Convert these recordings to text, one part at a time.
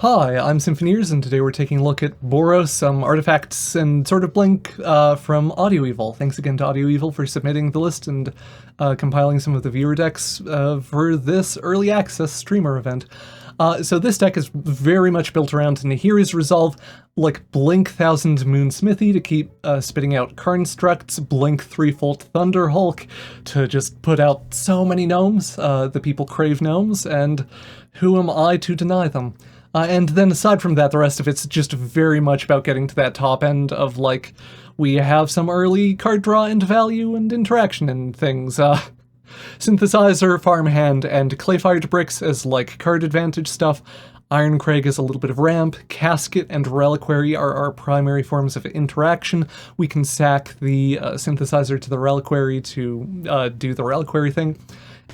Hi, I'm Symphoneers, and today we're taking a look at Boros, some artifacts, and sort of Blink from Audio Evil. Thanks again to Audio Evil for submitting the list and compiling some of the viewer decks for this early access streamer event. So this deck is very much built around Nahiri's Resolve, like Blink Thousand Moon Smithy to keep spitting out constructs, Blink Threefold Thunderhulk to just put out so many gnomes. The people crave gnomes, and who am I to deny them? And then aside from that, the rest of it's just very much about getting to that top end of, like, we have some early card draw and value and interaction and things. Synthesizer, Farmhand, and Clay-Fired Bricks as, like, card advantage stuff. Iron Crag is a little bit of ramp. Casket and Reliquary are our primary forms of interaction. We can sack the Synthesizer to the Reliquary to do the Reliquary thing.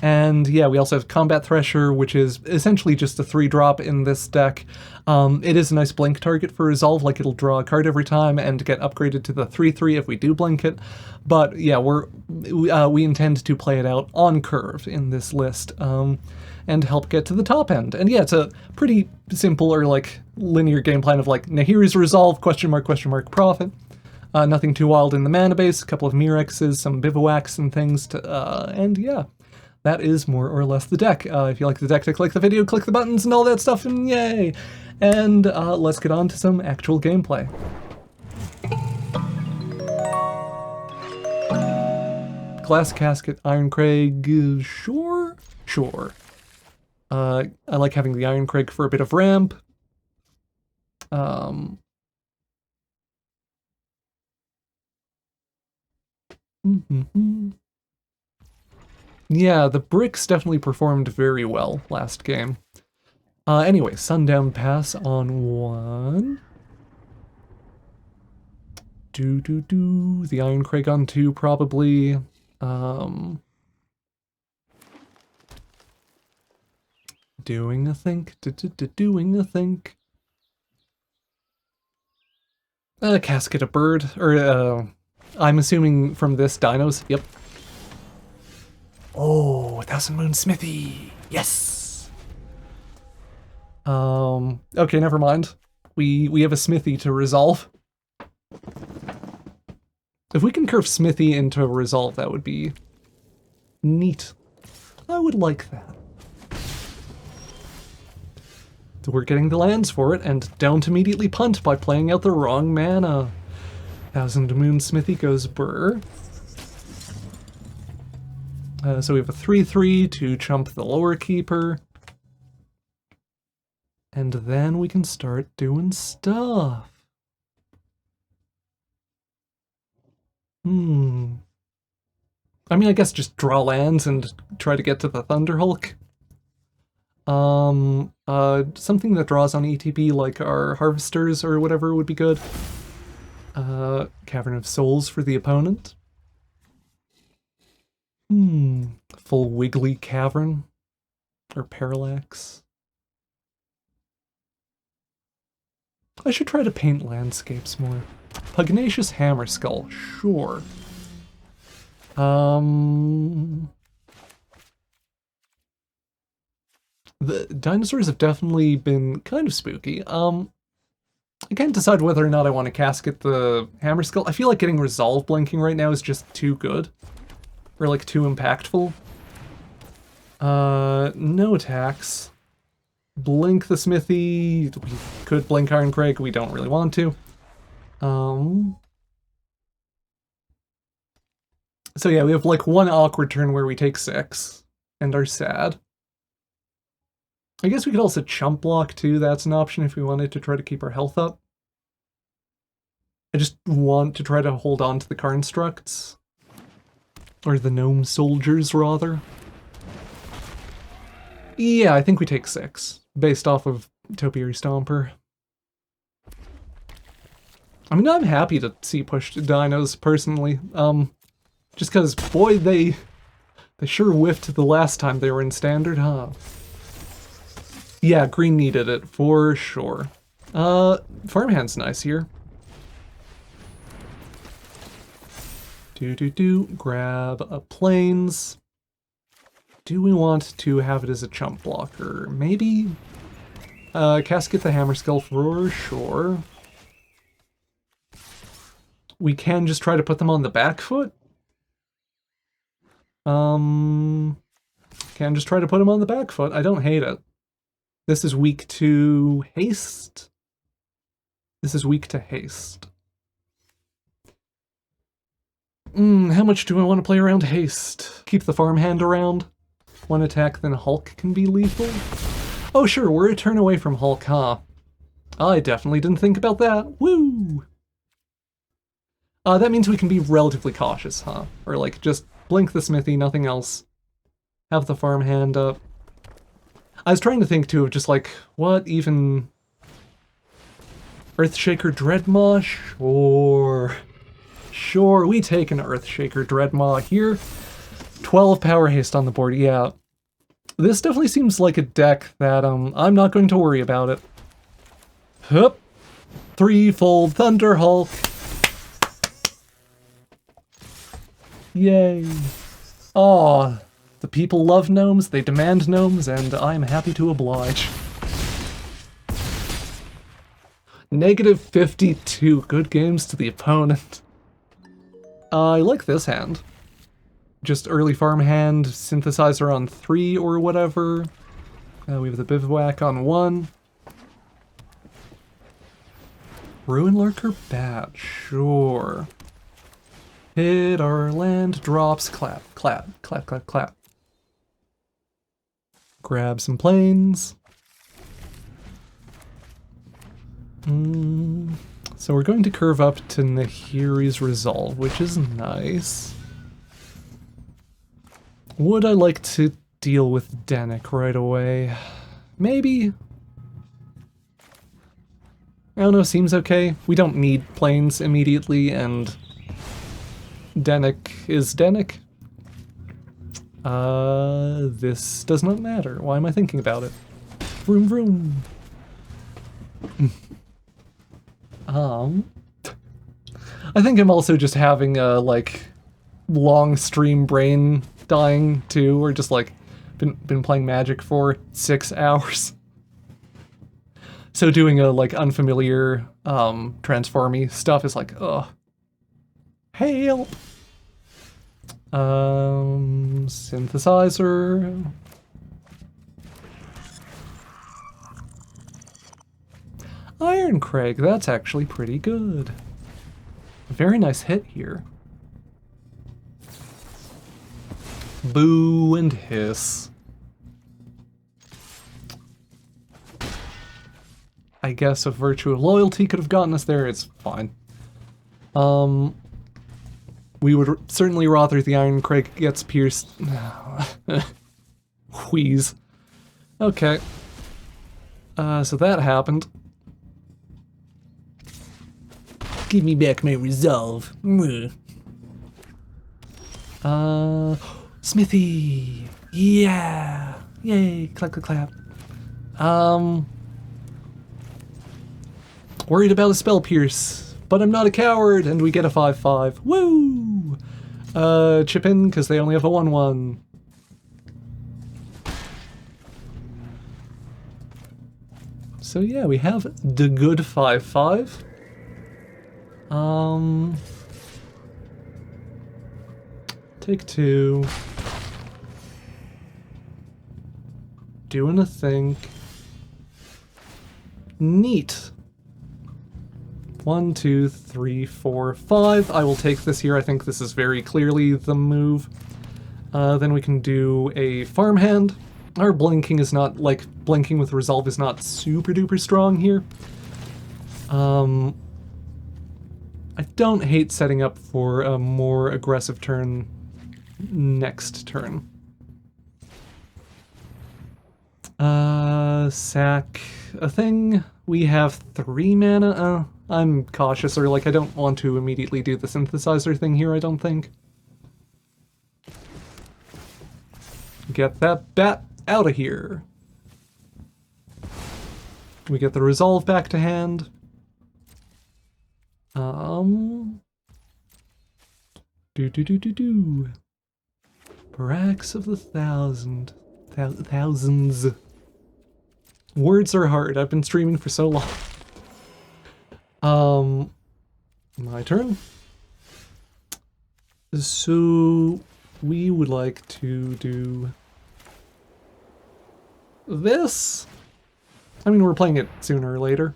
And yeah, we also have Combat Thresher, which is essentially just a 3-drop in this deck. It is a nice blink target for Resolve, like it'll draw a card every time and get upgraded to the 3/3 if we do blink it. But yeah, we intend to play it out on curve in this list and help get to the top end. And yeah, it's a pretty simple or like linear game plan of like Nahiri's Resolve, question mark, profit. Nothing too wild in the mana base, a couple of Mirexes, some Bivouacs and things, and yeah. That is more or less the deck. If you like the deck, click the video, click the buttons and all that stuff, and yay! And let's get on to some actual gameplay. Glass Casket, Iron Crag, sure? Sure. I like having the Iron Crag for a bit of ramp. Yeah, the bricks definitely performed very well last game. Anyway, Sundown Pass on 1. The Iron Crag on 2, probably. Doing a think. Doing a think. Casket a bird. Or, I'm assuming from this, dinos. Yep. Oh, Thousand Moon Smithy! Yes! Okay, never mind. We have a Smithy to resolve. If we can curve Smithy into a resolve, that would be neat. I would like that. So we're getting the lands for it, and don't immediately punt by playing out the wrong mana. Thousand Moon Smithy goes burr. So we have a 3/3 to chump the lower keeper. And then we can start doing stuff. I mean, I guess just draw lands and try to get to the Thunderhulk. Something that draws on ETB, like our Harvesters or whatever, would be good. Cavern of Souls for the opponent. Full Wiggly Cavern. Or Parallax. I should try to paint landscapes more. Pugnacious Hammerskull, sure. The dinosaurs have definitely been kind of spooky. I can't decide whether or not I want to casket the Hammerskull. I feel like getting Resolve blinking right now is just too good. Or like too impactful. No attacks. Blink the Smithy. We could blink Iron Crag, we don't really want to. So yeah, we have like one awkward turn where we take 6 and are sad. I guess we could also chump block too, that's an option if we wanted to try to keep our health up. I just want to try to hold on to the constructs. Or the gnome soldiers, rather. Yeah, I think we take 6, based off of Topiary Stomper. I mean, I'm happy to see pushed dinos, personally. Just because, boy, they sure whiffed the last time they were in Standard, huh? Yeah, green needed it, for sure. Farmhand's nice here. Grab a plains. Do we want to have it as a chump blocker? Maybe? Casket the Hammerskull for sure. We can just try to put them on the back foot. Can just try to put them on the back foot. I don't hate it. This is weak to haste. This is weak to haste. How much do I want to play around haste? Keep the farmhand around. One attack, then Hulk can be lethal. Oh sure, we're a turn away from Hulk, huh? I definitely didn't think about that. Woo! That means we can be relatively cautious, huh? Or like, just blink the smithy, nothing else. Have the farmhand up. I was trying to think too of just like, what even... Earthshaker Dreadmaw? Sure, we take an Earthshaker Dreadmaw here. 12 power haste on the board, yeah. This definitely seems like a deck that, I'm not going to worry about it. Hup! Threefold Thunderhulk! Yay! Aw, the people love gnomes, they demand gnomes, and I'm happy to oblige. -52, good games to the opponent. I like this hand. Just early farm hand, synthesizer on 3 or whatever. We have the bivouac on 1. Ruin Lurker Bat, sure. Hit our land, drops, clap, clap, clap, clap, clap. Grab some planes. So we're going to curve up to Nahiri's Resolve, which is nice. Would I like to deal with Dennick right away? Maybe? I don't know, seems okay. We don't need planes immediately, and Dennick is Dennick. This does not matter. Why am I thinking about it? Vroom vroom. I think I'm also just having a, like, long stream brain dying too, or just like been playing Magic for 6 hours. So doing a like unfamiliar transformy stuff is like, ugh. Help! Synthesizer. Iron Crag, that's actually pretty good. Very nice hit here. Boo and hiss. I guess a virtue of loyalty could have gotten us there, it's fine. We would certainly rather the Iron Crag gets pierced. Wheeze. Okay. So that happened. Give me back my resolve. Smithy! Yeah! Yay! Clap, clap, clap. Worried about a spell pierce, but I'm not a coward, and we get a 5/5. Woo! Chip in, because they only have a 1/1. So yeah, we have the good 5/5. Take 2. Doing a think. Neat. 1, 2, 3, 4, 5. I will take this here. I think this is very clearly the move. Then we can do a farmhand. Our blinking is not, like, blinking with resolve is not super duper strong here. I don't hate setting up for a more aggressive turn next turn. Sack a thing. We have 3 mana. I'm cautious, or like I don't want to immediately do the synthesizer thing here, I don't think. Get that bat out of here. We get the resolve back to hand. Brax of the thousands. Words are hard. I've been streaming for so long. My turn. So we would like to do this. I mean, we're playing it sooner or later.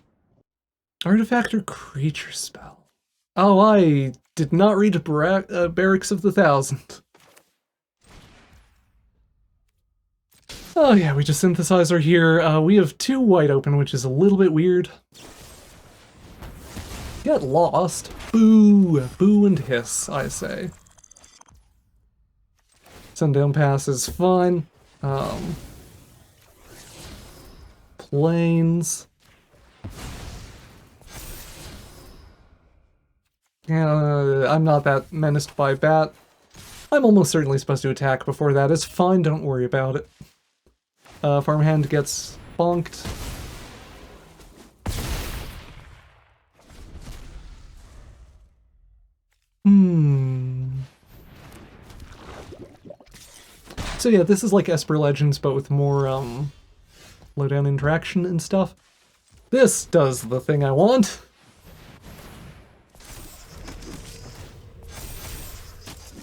Artifact or creature spell. Oh, I did not read Barracks of the Thousand. Oh yeah, we just synthesizer here. We have 2 white open, which is a little bit weird. Get lost. Boo! Boo and hiss, I say. Sundown Pass is fine. Planes. I'm not that menaced by bat. I'm almost certainly supposed to attack before that. It's fine, don't worry about it. Farmhand gets bonked. So yeah, this is like Esper Legends, but with more, low-down interaction and stuff. This does the thing I want.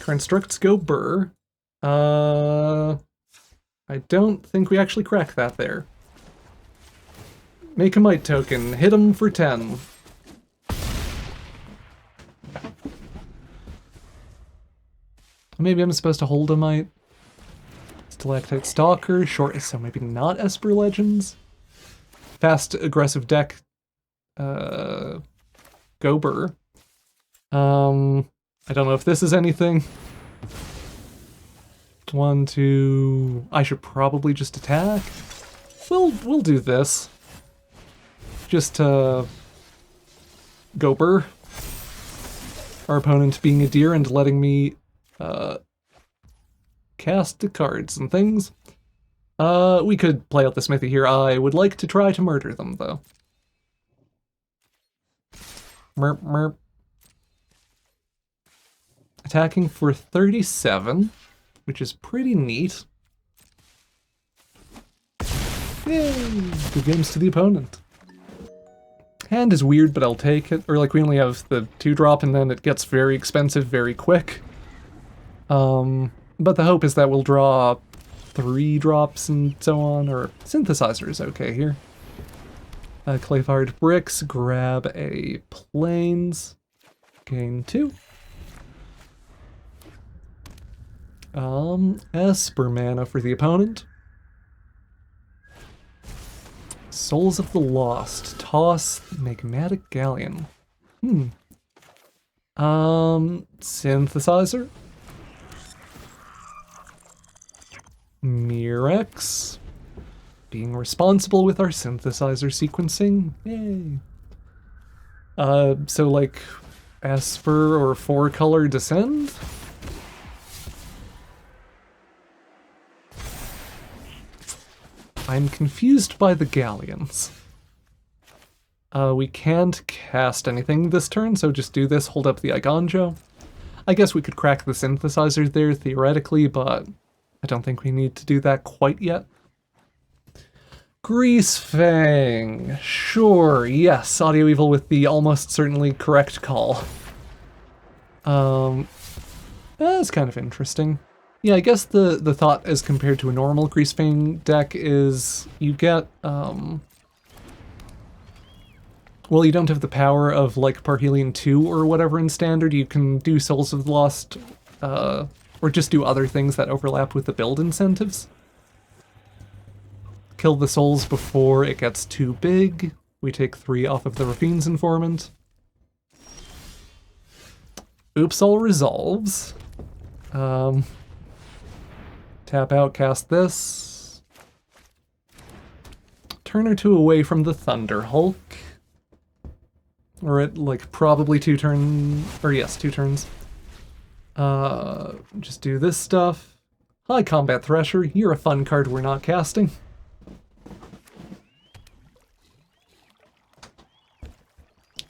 Constructs go burr. I don't think we actually crack that there. Make a might token. Hit him for 10. Maybe I'm supposed to hold a might. Stalactite Stalker, short, so maybe not Esper Legends. Fast, aggressive deck. Go burr. I don't know if this is anything. 1, 2... I should probably just attack. We'll do this. Just to go burr. Our opponent being a deer and letting me cast the cards and things. We could play out the smithy here. I would like to try to murder them, though. Merp, merp. Attacking for 37, which is pretty neat. Yay! Good games to the opponent. Hand is weird, but I'll take it. Or like we only have the 2-drop and then it gets very expensive very quick. But the hope is that we'll draw 3 drops and so on, or synthesizer is okay here. Clay-fired bricks, grab a plains, gain 2. Esper mana for the opponent. Souls of the Lost, toss Magmatic Galleon. Synthesizer. Mirex. Being responsible with our synthesizer sequencing. Yay. So like Esper or 4-color Descend? I'm confused by the galleons. We can't cast anything this turn, so just do this, hold up the Igonjo. I guess we could crack the synthesizer there theoretically, but I don't think we need to do that quite yet. Greasefang. Sure, yes, Audio Evil with the almost certainly correct call. That's kind of interesting. Yeah, I guess the thought as compared to a normal Greasefang deck is you get, well, you don't have the power of, like, Parhelion 2 or whatever in Standard. You can do Souls of the Lost, or just do other things that overlap with the build incentives. Kill the souls before it gets too big. We take 3 off of the Rafine's Informant. Oops, all resolves. Tap out, cast this. Turn or 2 away from the Thunderhulk. Or at, like, probably 2 turns, or yes, 2 turns. Just do this stuff. Hi, Combat Thresher, you're a fun card we're not casting.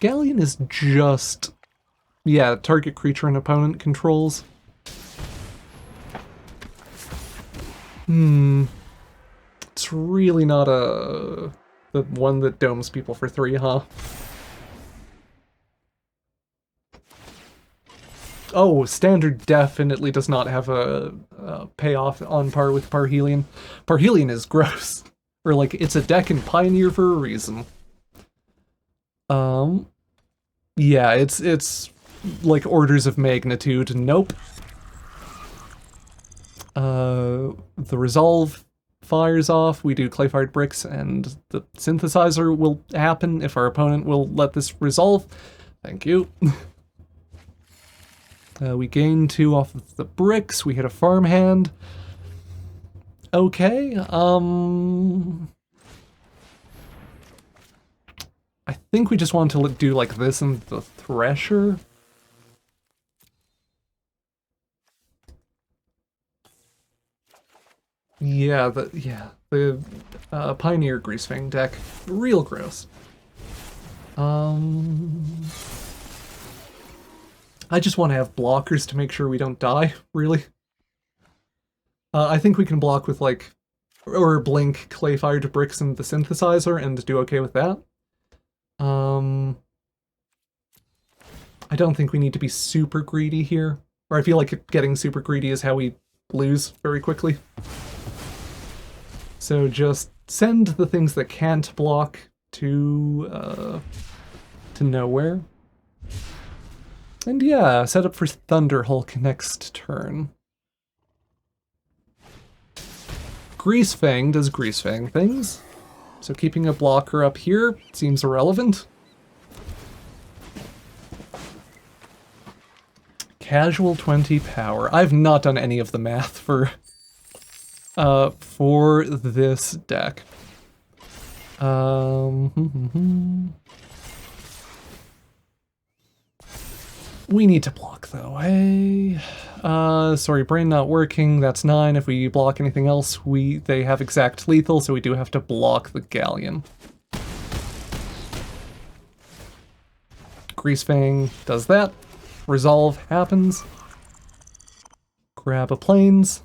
Galleon is just, yeah, target creature and opponent controls. It's It's really not the one that domes people for 3, huh? Oh, standard definitely does not have a payoff on par with Parhelion. Parhelion is gross. Or like, it's a deck in Pioneer for a reason. Yeah, it's like orders of magnitude. Nope. The resolve fires off, we do clay-fired bricks, and the synthesizer will happen if our opponent will let this resolve. Thank you. We gain 2 off of the bricks, we hit a farmhand. Okay, I think we just want to do like this in the Thresher. Yeah, the Pioneer Greasefang deck, real gross. I just want to have blockers to make sure we don't die, really. I think we can block with like, or blink clay-fired bricks in the synthesizer and do okay with that. I don't think we need to be super greedy here. Or I feel like getting super greedy is how we lose very quickly. So just send the things that can't block to nowhere. And yeah, set up for Thunderhulk next turn. Greasefang does Greasefang things, so keeping a blocker up here seems irrelevant. Casual 20 power. I've not done any of the math for this deck. We need to block though, hey? Sorry, brain not working, that's 9. If we block anything else, they have exact lethal, so we do have to block the Galleon. Greasefang does that. Resolve happens. Grab a plains.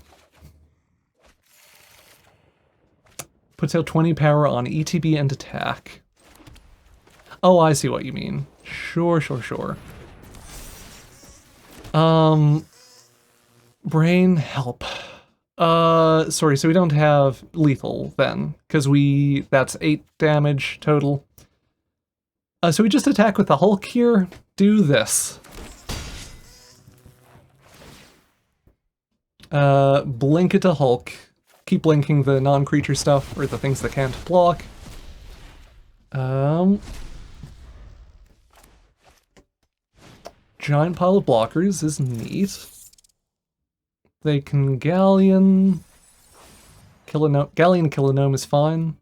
Puts out 20 power on ETB and attack. Oh, I see what you mean. Sure. Brain, help. Sorry, so we don't have lethal then, because that's 8 damage total. So we just attack with the Hulk here. Do this. Blink it to Hulk. Keep blinking the non-creature stuff, or the things that can't block. Giant pile of blockers is neat. They can Galleon. Galleon kill a gnome is fine.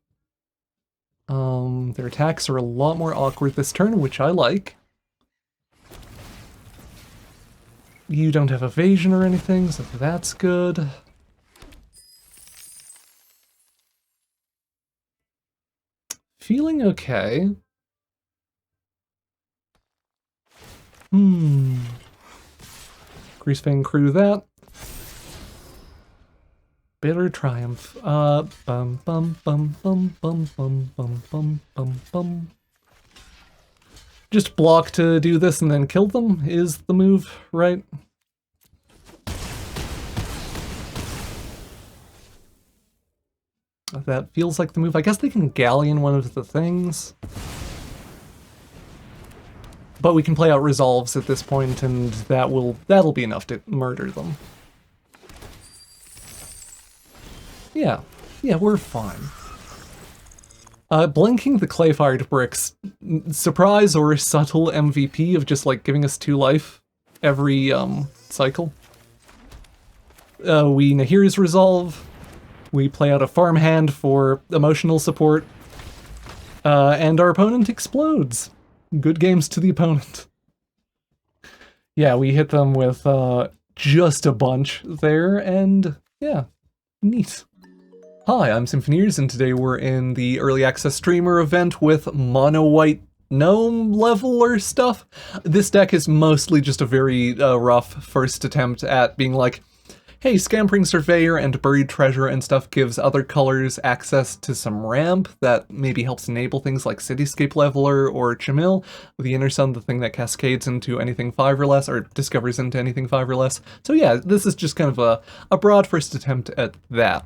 Their attacks are a lot more awkward this turn, which I like. You don't have evasion or anything, so that's good. Feeling okay. Greasefang crew that. Bitter triumph. Bum bum bum bum bum bum bum bum bum bum. Just block to do this and then kill them is the move, right? That feels like the move. I guess they can Galleon one of the things. But we can play out resolves at this point, and that'll be enough to murder them. Yeah, we're fine. Blinking the clay-fired bricks, surprise or subtle MVP of just like giving us 2 life every cycle. We Nahir's resolve, we play out a farmhand for emotional support, and our opponent explodes. Good games to the opponent. Yeah, we hit them with just a bunch there, and yeah, neat. Hi, I'm Symphoneers, and today we're in the Early Access Streamer event with mono-white gnome leveler stuff. This deck is mostly just a very rough first attempt at being like, hey, Scampering Surveyor and Buried Treasure and stuff gives other colors access to some ramp that maybe helps enable things like Cityscape Leveler or Chamil, the Inner Sun, the thing that cascades into anything 5 or less, or discovers into anything 5 or less. So yeah, this is just kind of a broad first attempt at that.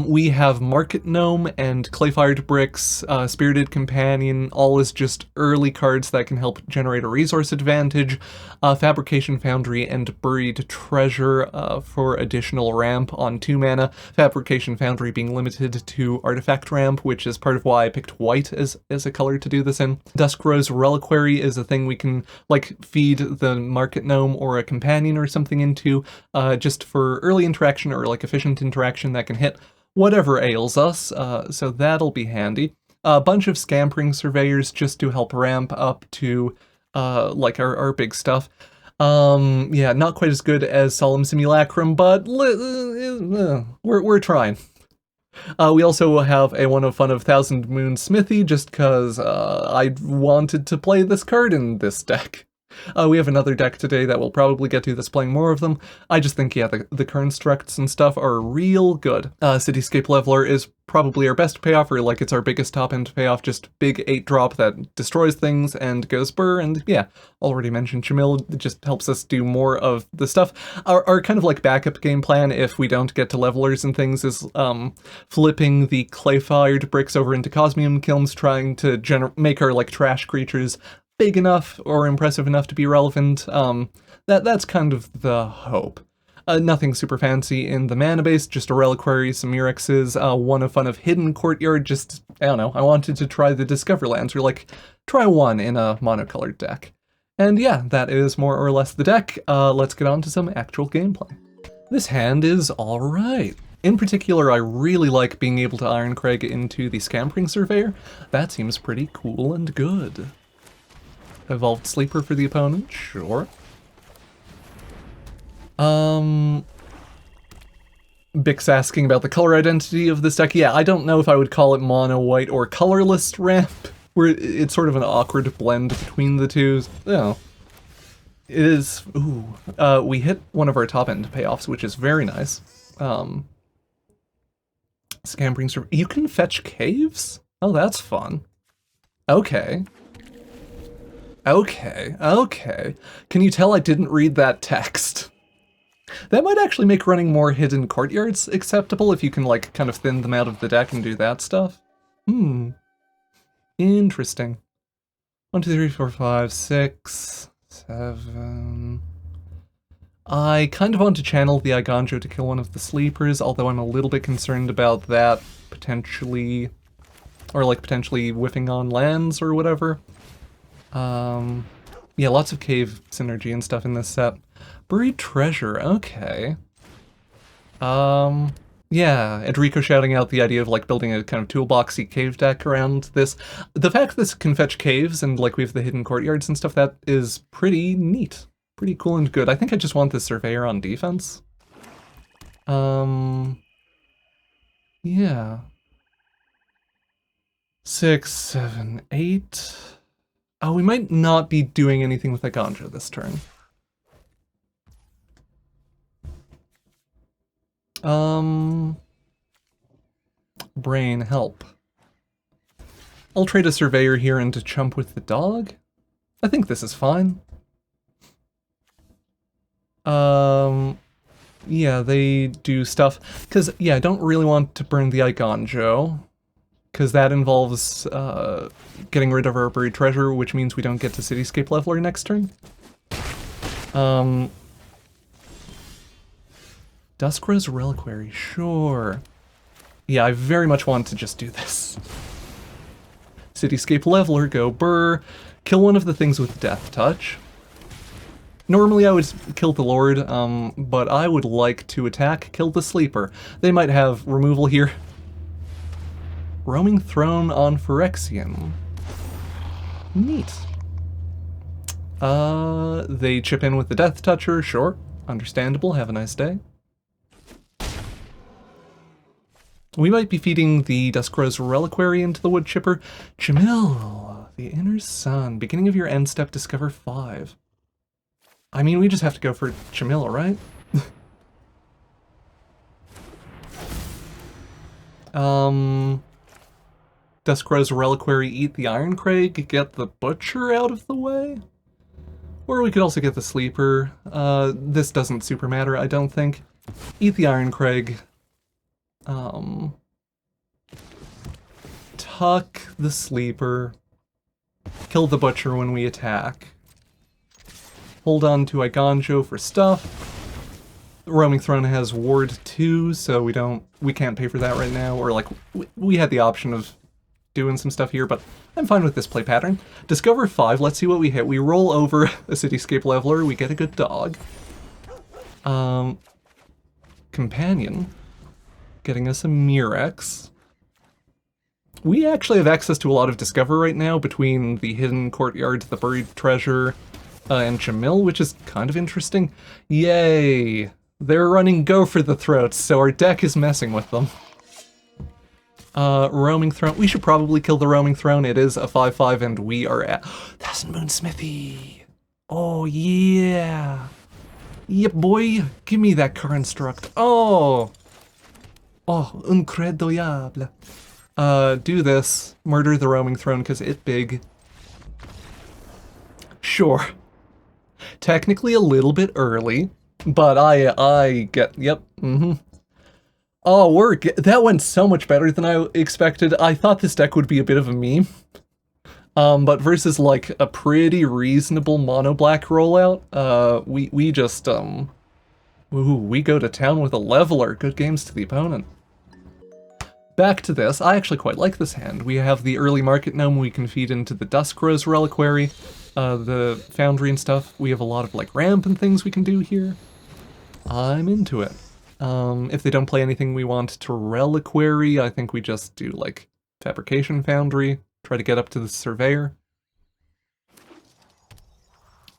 We have Market Gnome and Clayfired Bricks, Spirited Companion, all is just early cards that can help generate a resource advantage, Fabrication Foundry and Buried Treasure for additional ramp on 2 mana, Fabrication Foundry being limited to Artifact ramp, which is part of why I picked white as a color to do this in. Duskrose Reliquary is a thing we can like feed the Market Gnome or a companion or something into, just for early interaction or like efficient interaction that can hit whatever ails us, so that'll be handy. A bunch of Scampering Surveyors just to help ramp up to, like, our big stuff. Yeah, not quite as good as Solemn Simulacrum, but we're trying. We also have a One of Fun of Thousand Moon Smithy, just because I wanted to play this card in this deck. We have another deck today that we'll probably get to that's playing more of them. I just think, yeah, the constructs and stuff are real good. Cityscape Leveler is probably our best payoff, or like it's our biggest top-end payoff, just big 8-drop that destroys things and goes burr, and yeah, already mentioned Chamil, just helps us do more of the stuff. Our kind of like backup game plan, if we don't get to levelers and things, is flipping the Clayfired Bricks over into Cosmium Kilns, trying to make our like trash creatures big enough or impressive enough to be relevant. That's kind of the hope. Nothing super fancy in the mana base, just a Reliquary, some Murexes, One of Fun of Hidden Courtyard, just, I don't know, I wanted to try the Discover lands, or like, try one in a monocolored deck. And yeah, that is more or less the deck. Let's get on to some actual gameplay. This hand is alright. In particular, I really like being able to Ironcrag into the Scampering Surveyor. That seems pretty cool and good. Evolved Sleeper for the opponent, sure. Bix asking about the color identity of this deck. Yeah, I don't know if I would call it mono white or colorless ramp, where it's sort of an awkward blend between the two. No. It is, ooh, we hit one of our top end payoffs, which is very nice. Scampering Surveyor. You can fetch caves? Oh, that's fun. Okay. Okay. Can you tell I didn't read that text? That might actually make running more hidden courtyards acceptable if you can, like, kind of thin them out of the deck and do that stuff. Interesting. 1, 2, 3, 4, 5, 6, 7... I kind of want to channel the Eiganjo to kill one of the sleepers, although I'm a little bit concerned about that potentially... or, like, potentially whiffing on lands or whatever. Yeah, lots of cave synergy and stuff in this set. Buried Treasure, okay. Yeah, Enrico shouting out the idea of like building a kind of toolboxy cave deck around this. The fact this can fetch caves and like we have the hidden courtyards and stuff, that is pretty neat. Pretty cool and good. I think I just want this Surveyor on defense. Yeah. 6, 7, 8... Oh, we might not be doing anything with Eiganjo this turn. Brain, help. I'll trade a Surveyor here and to chump with the dog. I think this is fine. Yeah, they do stuff. Because, yeah, I don't really want to burn the Eiganjo, because that involves getting rid of our Buried Treasure, which means we don't get to Cityscape Leveler next turn. Duskrose Reliquary, sure. Yeah, I very much want to just do this. Cityscape Leveler, go burr. Kill one of the things with Death Touch. Normally I would kill the Lord, but I would like to attack, kill the Sleeper. They might have removal here. Roaming Throne on Phyrexian. Neat. They chip in with the Death Toucher, sure. Understandable, have a nice day. We might be feeding the Duskrose Reliquary into the Wood Chipper. Chamil, the Inner Sun. Beginning of your end step, discover 5. I mean, we just have to go for Chamil, right? Duskrow's Reliquary, eat the Iron Crag, get the Butcher out of the way? Or we could also get the Sleeper. This doesn't super matter, I don't think. Eat the Iron Crag. Tuck the Sleeper. Kill the Butcher when we attack. Hold on to Iganjo for stuff. The Roaming Throne has Ward 2, so we can't pay for that right now. Or like, we had the option of doing some stuff here, but I'm fine with this play pattern. Discover 5, let's see what we hit. We roll over a Cityscape Leveler, we get a good dog. Companion, getting us a Murex. We actually have access to a lot of Discover right now between the Hidden Courtyard, the Buried Treasure, and Jamil, which is kind of interesting. Yay! They're running Go for the Throats, so our deck is messing with them. Roaming Throne. We should probably kill the Roaming Throne. It is a 5/5 and we are at... That's Moonsmithy! Oh, yeah! Yeah, boy! Give me that construct. Oh! Oh, incroyable. Do this. Murder the Roaming Throne because it's big. Sure. Technically a little bit early, but I get... Yep, Oh, work! That went so much better than I expected. I thought this deck would be a bit of a meme. But versus, like, a pretty reasonable mono-black rollout, we just, ooh, we go to town with a leveler. Good games to the opponent. Back to this. I actually quite like this hand. We have the early market gnome we can feed into the Duskrow's Reliquary, the Foundry and stuff. We have a lot of, like, ramp and things we can do here. I'm into it. If they don't play anything we want to Reliquary, I think we just do, like, Fabrication Foundry, try to get up to the Surveyor.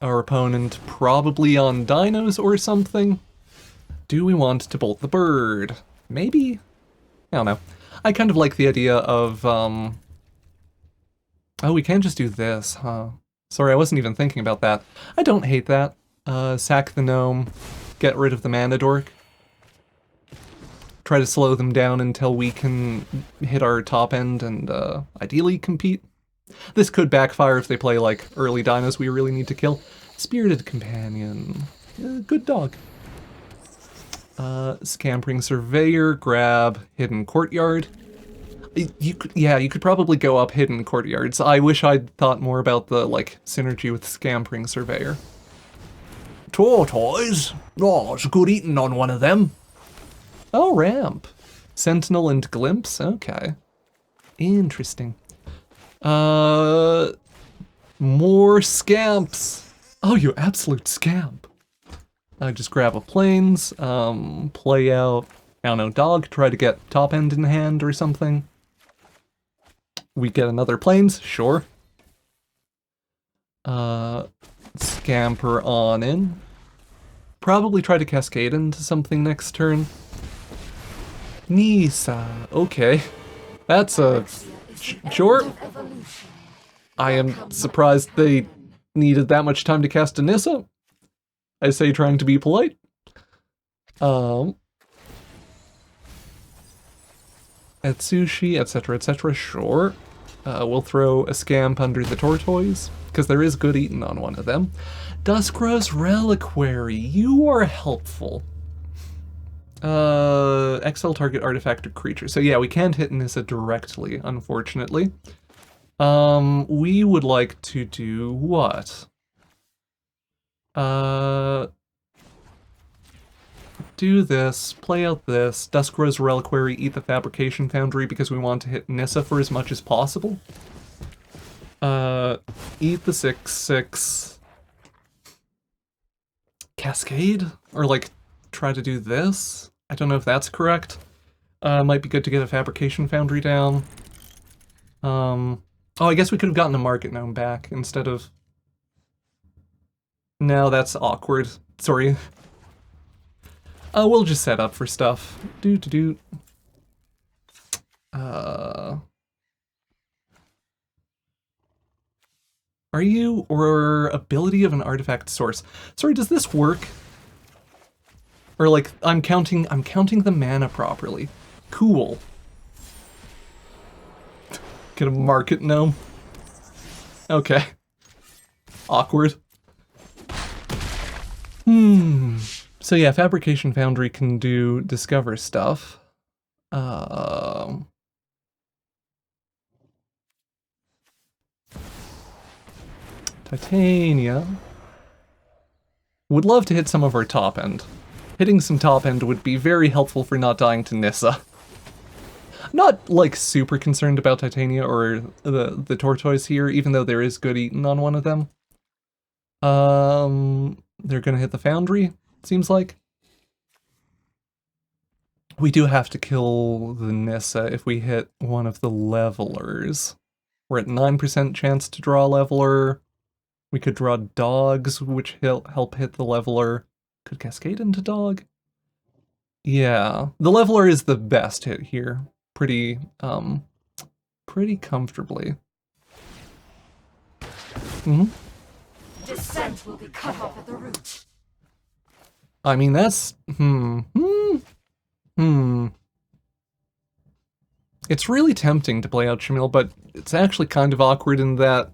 Our opponent probably on Dinos or something. Do we want to bolt the bird? Maybe? I don't know. I kind of like the idea of, Oh, we can just do this, huh? Sorry, I wasn't even thinking about that. I don't hate that. Sack the gnome, get rid of the mana dork. Try to slow them down until we can hit our top end and ideally compete. This could backfire if they play like early dinos we really need to kill. Spirited Companion. Good dog. Scampering Surveyor, grab Hidden Courtyard. You could probably go up Hidden Courtyards. I wish I'd thought more about the like synergy with Scampering Surveyor. Tortoise? Oh, it's good eating on one of them. Oh, ramp. Sentinel and Glimpse? Okay. Interesting. More scamps. Oh, you absolute scamp. Just grab a plains, play out, I don't know, dog, try to get top end in hand or something. We get another plains, sure. Scamper on in. Probably try to cascade into something next turn. Nisa, okay. That's a... Sure. I am surprised they needed that much time to cast a Nissa. I say trying to be polite. Atsushi, etc., sure. We'll throw a Scamp under the Tortoise, because there is good eating on one of them. Duskrow's Reliquary, you are helpful. Exile target artifact or creature. So yeah, we can't hit Nissa directly, unfortunately. We would like to do what? Do this, play out this, Duskrow's Reliquary, eat the Fabrication Foundry because we want to hit Nissa for as much as possible. Eat the 6/6. Cascade? Or like, try to do this? I don't know if that's correct. Might be good to get a Fabrication Foundry down. Oh, I guess we could have gotten a Market Gnome back instead of... No, that's awkward. Sorry. We'll just set up for stuff. Are you, or ability of an artifact source? Sorry, does this work? Or like, I'm counting the mana properly. Cool. Get a market gnome. Okay. Awkward. So yeah, Fabrication Foundry can do discover stuff. Titania. Would love to hit some of our top end. Hitting some top end would be very helpful for not dying to Nissa. Not, like, super concerned about Titania or the Tortoise here, even though there is good eaten on one of them. They're gonna hit the Foundry, seems like. We do have to kill the Nissa if we hit one of the levelers. We're at 9% chance to draw a leveler. We could draw dogs, which help hit the leveler. Could cascade into dog. Yeah, the leveler is the best hit here. Pretty comfortably. Descent will be cut off at the root. I mean, that's It's really tempting to play out Shamil, but it's actually kind of awkward in that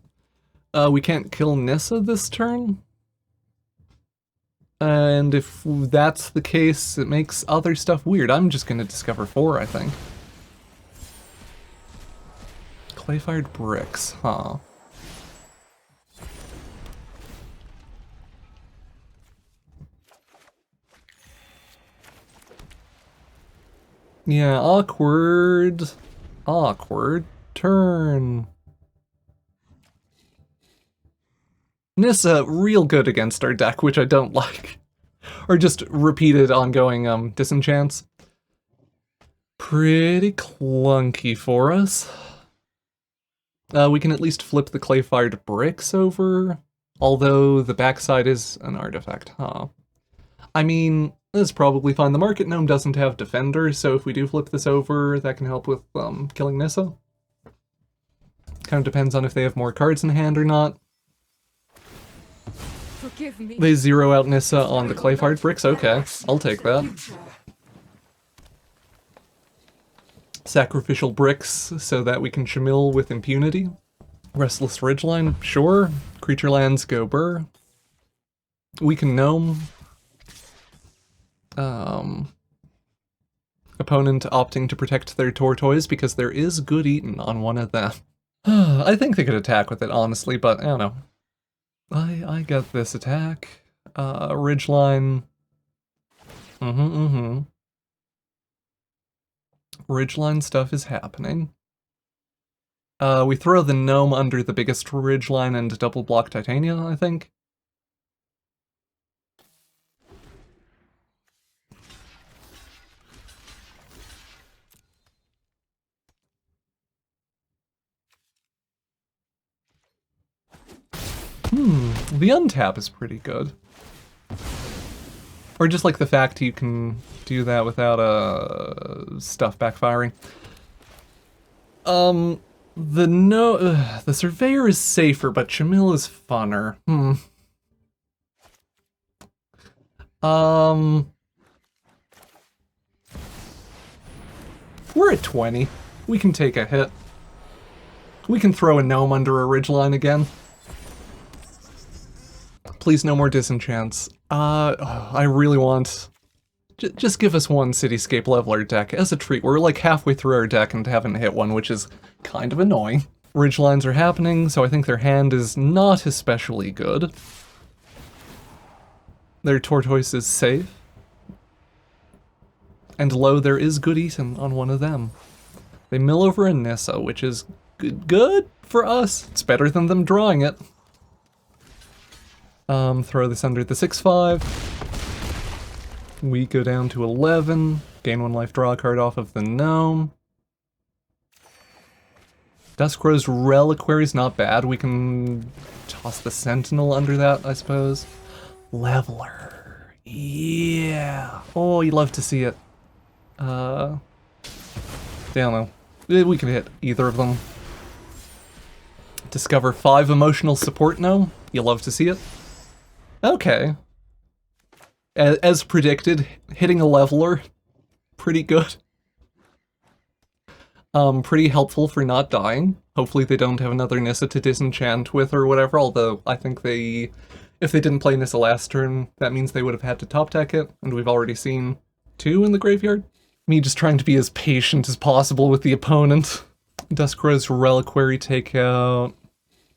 we can't kill Nissa this turn. And if that's the case, it makes other stuff weird. I'm just gonna discover 4, I think. Clay-fired bricks, huh? Yeah, awkward turn. Nissa real good against our deck, which I don't like. Or just repeated ongoing disenchants. Pretty clunky for us. We can at least flip the clay-fired bricks over, although the backside is an artifact, huh? I mean, that's probably fine. The Market Gnome doesn't have Defender, so if we do flip this over, that can help with killing Nissa. Kind of depends on if they have more cards in hand or not. Forgive me. They zero out Nissa on the clay-fired bricks? Okay, I'll take that. Sacrificial bricks so that we can Shamil with impunity. Restless Ridgeline, sure. Creature lands go burr. We can Gnome. Opponent opting to protect their Tortoise because there is good eaten on one of them. I think they could attack with it, honestly, but I don't know. I get this attack. Ridgeline. Ridgeline stuff is happening. We throw the Gnome under the biggest Ridgeline and double block Titania, I think. The untap is pretty good. Or just like the fact you can do that without stuff backfiring. The Surveyor is safer, but Shamil is funner. We're at 20. We can take a hit. We can throw a Gnome under a Ridgeline again. Please, no more disenchants. I really want... just give us one Cityscape Leveler deck as a treat. We're like halfway through our deck and haven't hit one, which is kind of annoying. Ridgelines are happening, so I think their hand is not especially good. Their Tortoise is safe. And lo, there is good eaten on one of them. They mill over a Nissa, which is good for us. It's better than them drawing it. Throw this under the 6/5. We go down to 11. Gain 1 life, draw a card off of the Gnome. Duskrow's Reliquary's not bad. We can toss the Sentinel under that, I suppose. Leveler. Yeah. Oh, you love to see it. I don't know. We can hit either of them. Discover 5 emotional support Gnome. You love to see it. Okay. As predicted, hitting a leveler, pretty good. Pretty helpful for not dying. Hopefully they don't have another Nissa to disenchant with or whatever, although I think if they didn't play Nissa last turn, that means they would have had to top deck it, and we've already seen 2 in the graveyard. Me just trying to be as patient as possible with the opponent. Duskrow's Reliquary take out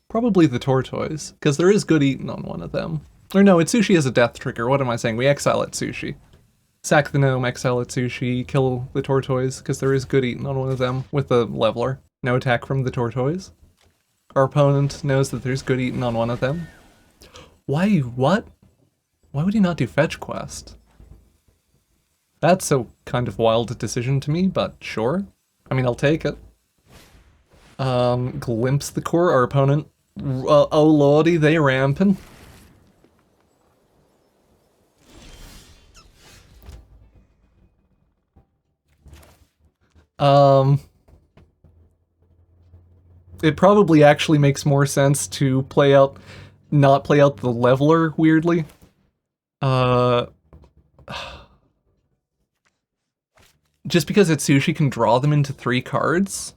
probably the Tortoise, because there is good eaten on one of them. Or no, Itsushi has a death trigger. What am I saying? We exile Itsushi. Sack the Gnome, exile Itsushi, kill the Tortoise, because there is good eaten on one of them with the Leveler. No attack from the Tortoise. Our opponent knows that there's good eaten on one of them. Why, what? Why would he not do Fetch Quest? That's a kind of wild decision to me, but sure. I mean, I'll take it. Glimpse the core, our opponent. Oh lordy, they ramping. It probably actually makes more sense to not play out the Leveler, weirdly. Just because Itsushi can draw them into 3 cards.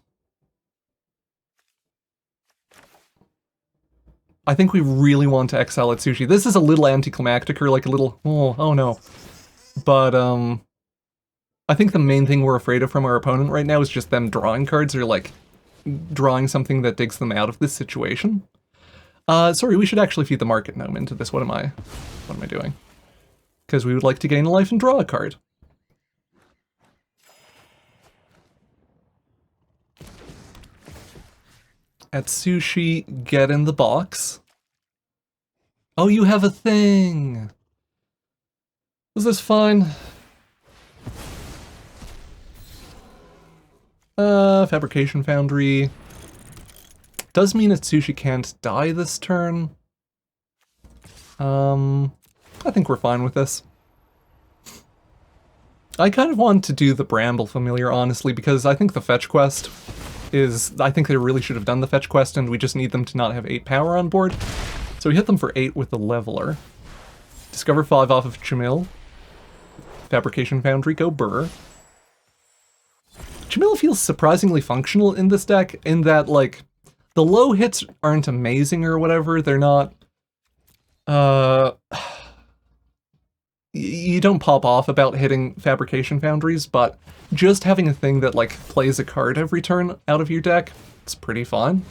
I think we really want to exile Itsushi. This is a little anticlimactic, or like a little, oh no. But, I think the main thing we're afraid of from our opponent right now is just them drawing cards, or like, drawing something that digs them out of this situation. Sorry, we should actually feed the Market Gnome into this. What am I doing? Because we would like to gain a life and draw a card. Atsushi, get in the box. Oh, you have a thing! Is this fine? Fabrication Foundry. Does mean Atsushi can't die this turn. I think we're fine with this. I kind of want to do the Bramble Familiar, honestly, because I think the Fetch Quest I think they really should have done the Fetch Quest, and we just need them to not have 8 power on board. So we hit them for 8 with the Leveler. Discover 5 off of Chamil. Fabrication Foundry, go Burr. Chamil feels surprisingly functional in this deck, in that, like, the low hits aren't amazing or whatever, they're not... You don't pop off about hitting Fabrication Foundries, but just having a thing that, like, plays a card every turn out of your deck, it's pretty fun.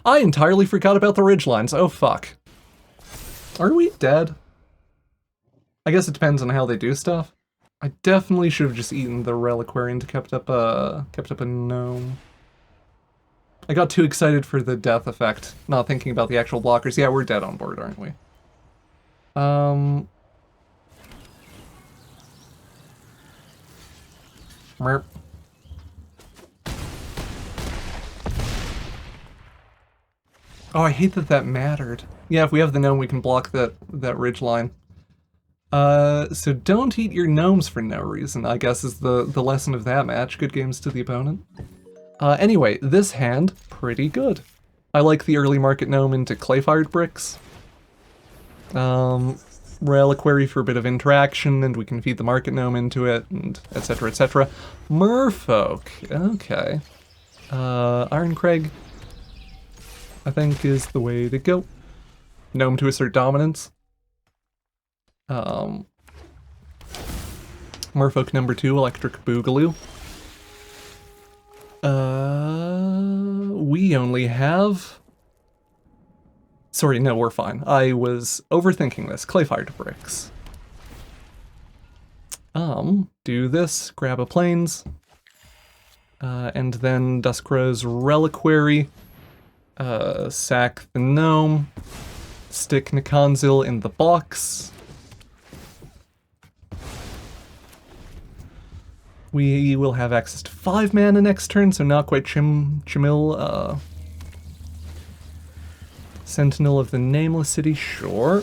I entirely forgot about the Ridgelines, oh fuck. Are we dead? I guess it depends on how they do stuff. I definitely should have just eaten the Reliquary and kept up a Gnome. I got too excited for the death effect, not thinking about the actual blockers. Yeah, we're dead on board, aren't we? Merp. Oh, I hate that that mattered. Yeah, if we have the gnome, we can block that ridgeline. So don't eat your gnomes for no reason, I guess is the lesson of that match. Good games to the opponent. Anyway, this hand, pretty good. I like the early market gnome into clay-fired bricks. Reliquary for a bit of interaction, and we can feed the market gnome into it, and etc, etc. Merfolk, okay. Ironcrag, I think, is the way to go. Gnome to assert dominance. Merfolk number 2, Electric Boogaloo. We only have... Sorry, no, we're fine. I was overthinking this. Clay-fired bricks. Do this, grab a plains, and then Duskrow's Reliquary, sack the gnome, stick Nikonzil in the box. We will have access to 5 mana next turn, so not quite Chamil, Sentinel of the Nameless City, sure.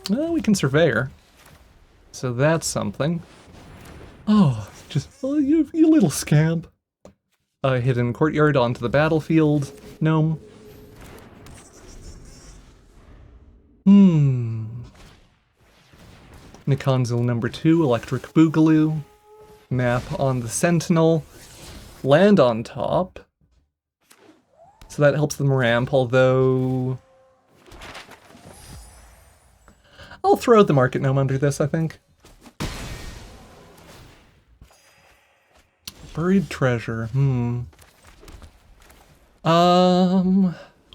Well, we can Surveyor. So that's something. Oh, you little scamp. Hidden Courtyard onto the battlefield. Gnome. Nikonzil number 2, Electric Boogaloo. Map on the Sentinel. Land on top. So that helps them ramp, although... I'll throw the Market Gnome under this, I think. Buried treasure,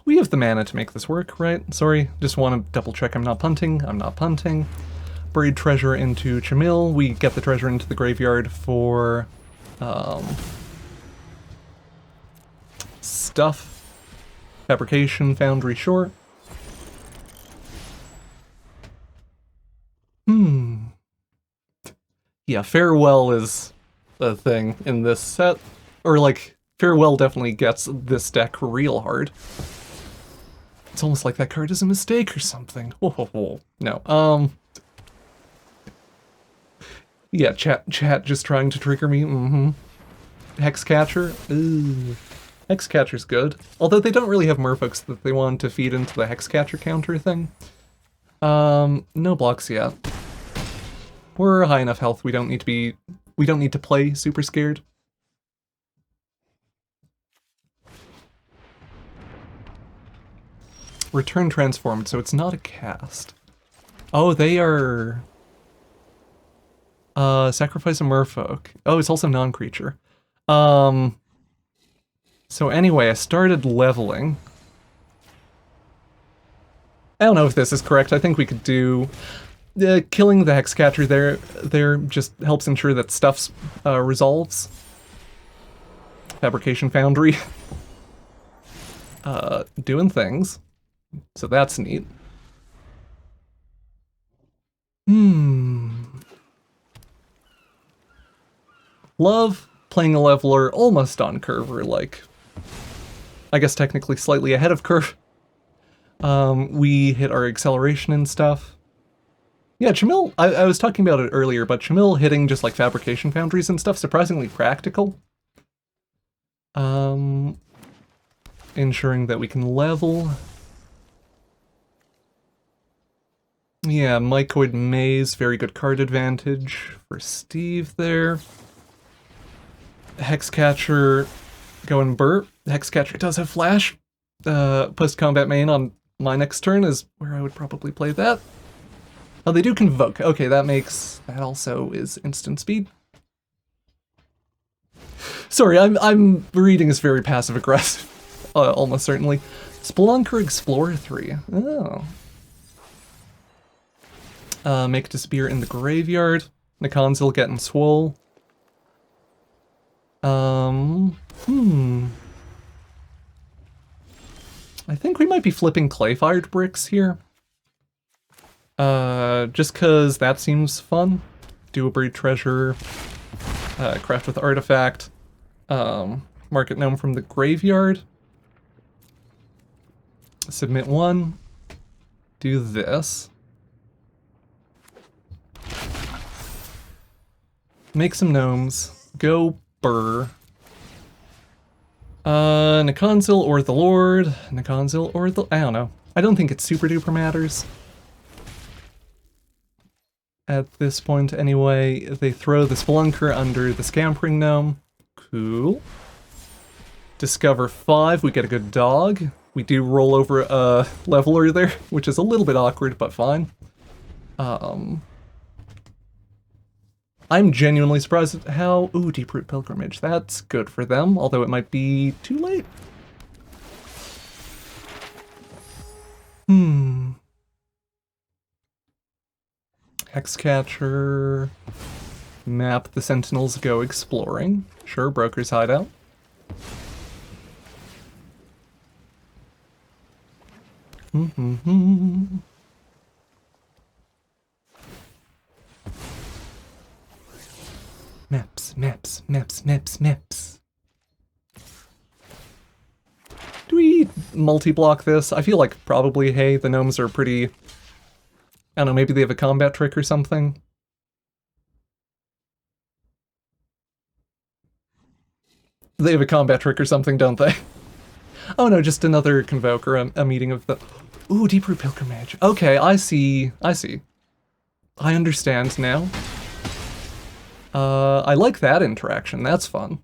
we have the mana to make this work, right? Sorry, just want to double check I'm not punting. I'm not punting. Buried treasure into Chamil. We get the treasure into the graveyard for stuff. Fabrication, Foundry, sure. Yeah, Farewell is a thing in this set. Or like, Farewell definitely gets this deck real hard. It's almost like that card is a mistake or something. No, yeah, chat just trying to trigger me, Hexcatcher, ooh. Hexcatcher's good. Although they don't really have merfolks that they want to feed into the Hexcatcher counter thing. No blocks yet. We're high enough health, we don't need to play super scared. Return transformed, so it's not a cast. Oh, they are... sacrifice a merfolk. Oh, it's also non-creature. So anyway, I started leveling. I don't know if this is correct. I think we could do... killing the Hexcatcher there just helps ensure that stuff resolves. Fabrication Foundry. Doing things. So that's neat. Love playing a leveler almost on curve, or like, I guess technically slightly ahead of curve. We hit our acceleration and stuff. Yeah, Chamil, I was talking about it earlier, but Chamil hitting just like Fabrication Foundries and stuff, surprisingly practical. Ensuring that we can level. Yeah, Mycoid Maze, very good card advantage for Steve there. Hexcatcher going burp. Hexcatcher does have flash. Post-combat main on my next turn is where I would probably play that. Oh, they do Convoke. Okay, that also is instant speed. Sorry, I'm reading is very passive-aggressive. Almost certainly. Spelunker Explorer 3. Oh. Make Disappear in the graveyard. Nakanzil getting swole. I think we might be flipping Clay-Fired Bricks here. Just cause that seems fun. Do a Buried Treasure. Craft with Artifact. Market Gnome from the graveyard. Submit one. Do this. Make some gnomes. Go burr. Nakanzil or the Lord. Nakanzil or the... I don't know. I don't think it super duper matters. At this point anyway, they throw the Spelunker under the Scampering Gnome. Cool. Discover 5, we get a good dog. We do roll over a leveler there, which is a little bit awkward, but fine. I'm genuinely surprised at how... Ooh, Deeproot Pilgrimage. That's good for them, although it might be too late. Hexcatcher. Map the Sentinels go exploring. Sure, Broker's Hideout. Maps. Do we multi-block this? I feel like probably, hey, the gnomes are pretty... I don't know, maybe they have a combat trick or something. They have a combat trick or something, don't they? Oh no, just another Convoke or a meeting of the... Ooh, Deeproot Pilgrimage. Okay, I see. I understand now. I like that interaction. That's fun.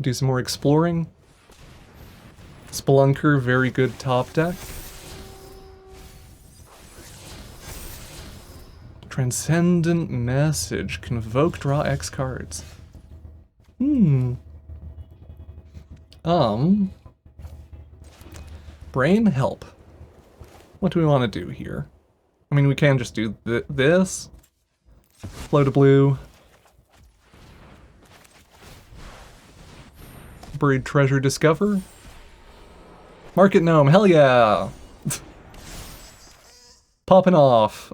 Do some more exploring. Spelunker, very good top deck. Transcendent Message. Convoke, draw X cards. Brain help. What do we want to do here? I mean, we can just do this. Float a blue. Buried treasure discover. Market gnome, hell yeah! Popping off.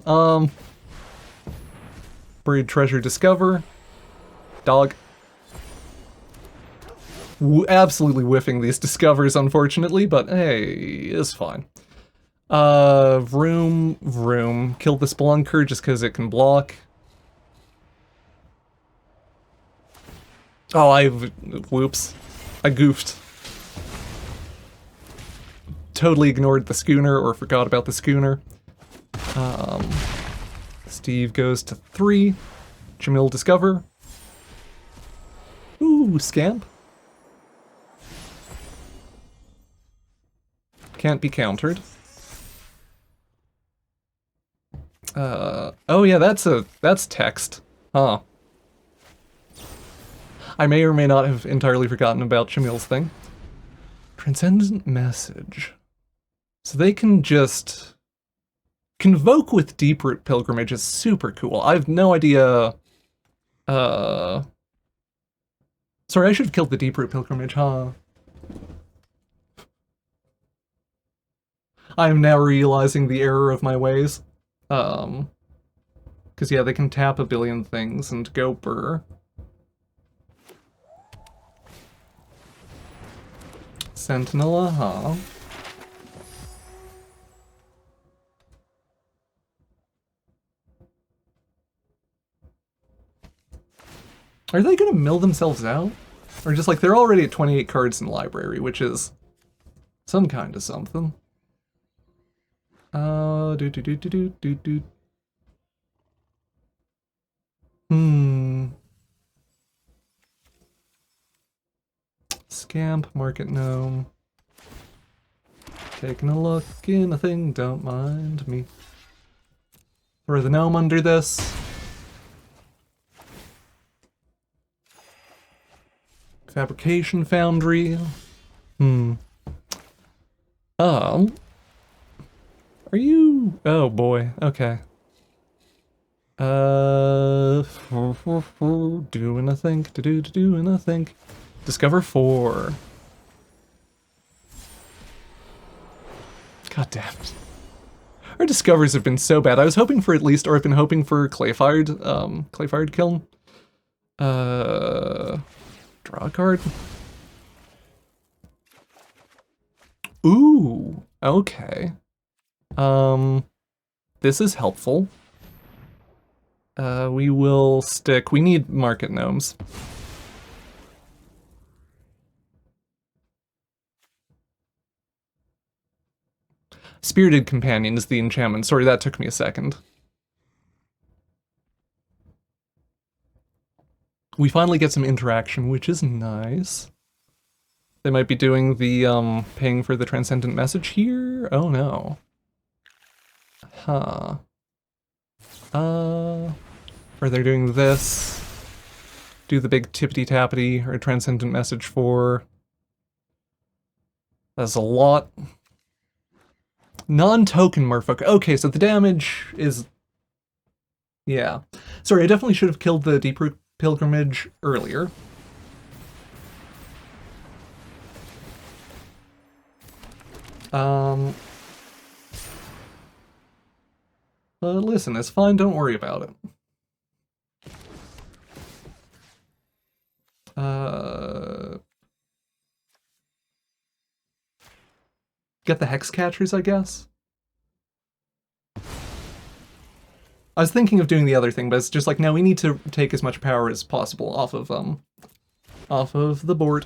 Buried treasure discover. Dog. Absolutely whiffing these discovers, unfortunately, but hey, it's fine. Vroom. Kill the Spelunker just because it can block. Oh, whoops. I goofed. Totally ignored the schooner or forgot about the schooner. Steve goes to 3. Jamil discover. Ooh, scamp. Can't be countered. Oh yeah, that's text. Huh. I may or may not have entirely forgotten about Jamil's thing. Transcendent Message. So they can just... Convoke with Deeproot Pilgrimage is super cool. I have no idea... Sorry, I should have killed the Deeproot Pilgrimage, huh? I am now realizing the error of my ways. Because yeah, they can tap a billion things and go burr. Sentinel, huh? Are they gonna mill themselves out? Or just like, they're already at 28 cards in the library, which is some kind of something. Scamp, Market Gnome. Taking a look in a thing, don't mind me. Throw the gnome under this. Fabrication Foundry. Are you... Oh boy, okay. Doing a think, doing a think. Discover 4. God damn it. Our discovers have been so bad. I was hoping for at least, or I've been hoping for Clayfired Kiln. Draw a card. Ooh, okay. This is helpful. We will stick, we need Market Gnomes. Spirited Companion is the enchantment. Sorry, that took me a second. We finally get some interaction, which is nice. They might be doing the, paying for the Transcendent Message here? Oh no. Huh. Or they're doing this. Do the big tippity-tappity, or Transcendent Message for... That's a lot. Non-token Merfolk. Okay, so the damage is... Yeah. Sorry, I definitely should have killed the Deeproot Pilgrimage earlier. Listen, it's fine, don't worry about it. Get the Hex Catchers, I guess? I was thinking of doing the other thing, but it's just like, no, we need to take as much power as possible off of the board.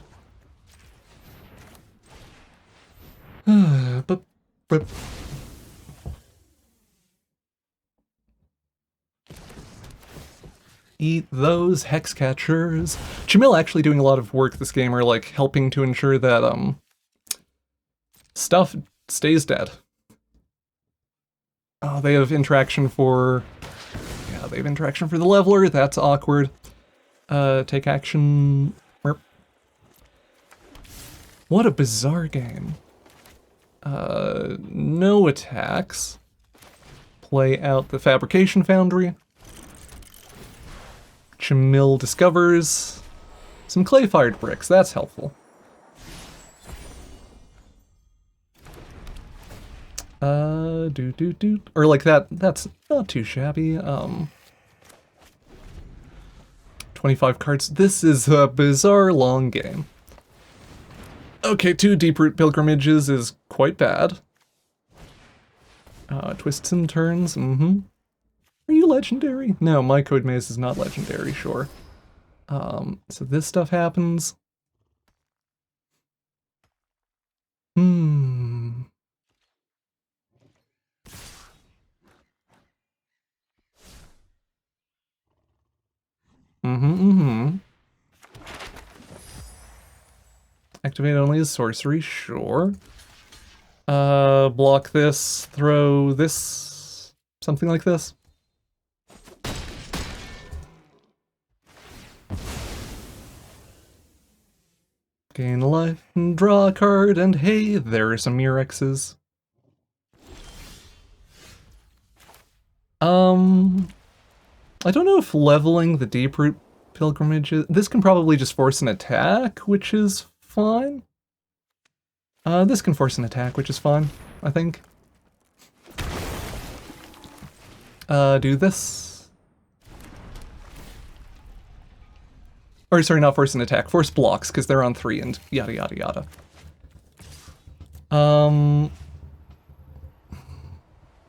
Eat those hex catchers. Jamil actually doing a lot of work this game, or like helping to ensure that stuff stays dead. Oh, they have interaction for... Yeah, they have interaction for the leveler. That's awkward. Take action... What a bizarre game. No attacks. Play out the fabrication foundry. Jamil discovers some clay-fired bricks. That's helpful. Or like that's not too shabby. 25 cards. This is a bizarre long game. Okay, 2 Deeproot Pilgrimages is quite bad. Twists and turns, Are you legendary? No, my Code Maze is not legendary, sure. So this stuff happens. Activate only as sorcery, sure. Block this, throw this, something like this. Gain life and draw a card, and hey, there are some Murexes. I don't know if leveling the Deeproot Pilgrimages... This can probably just force an attack, which is fine. This can force an attack, which is fine, I think. Do this. Or sorry, not force an attack. Force blocks, because they're on 3 and yada yada yada.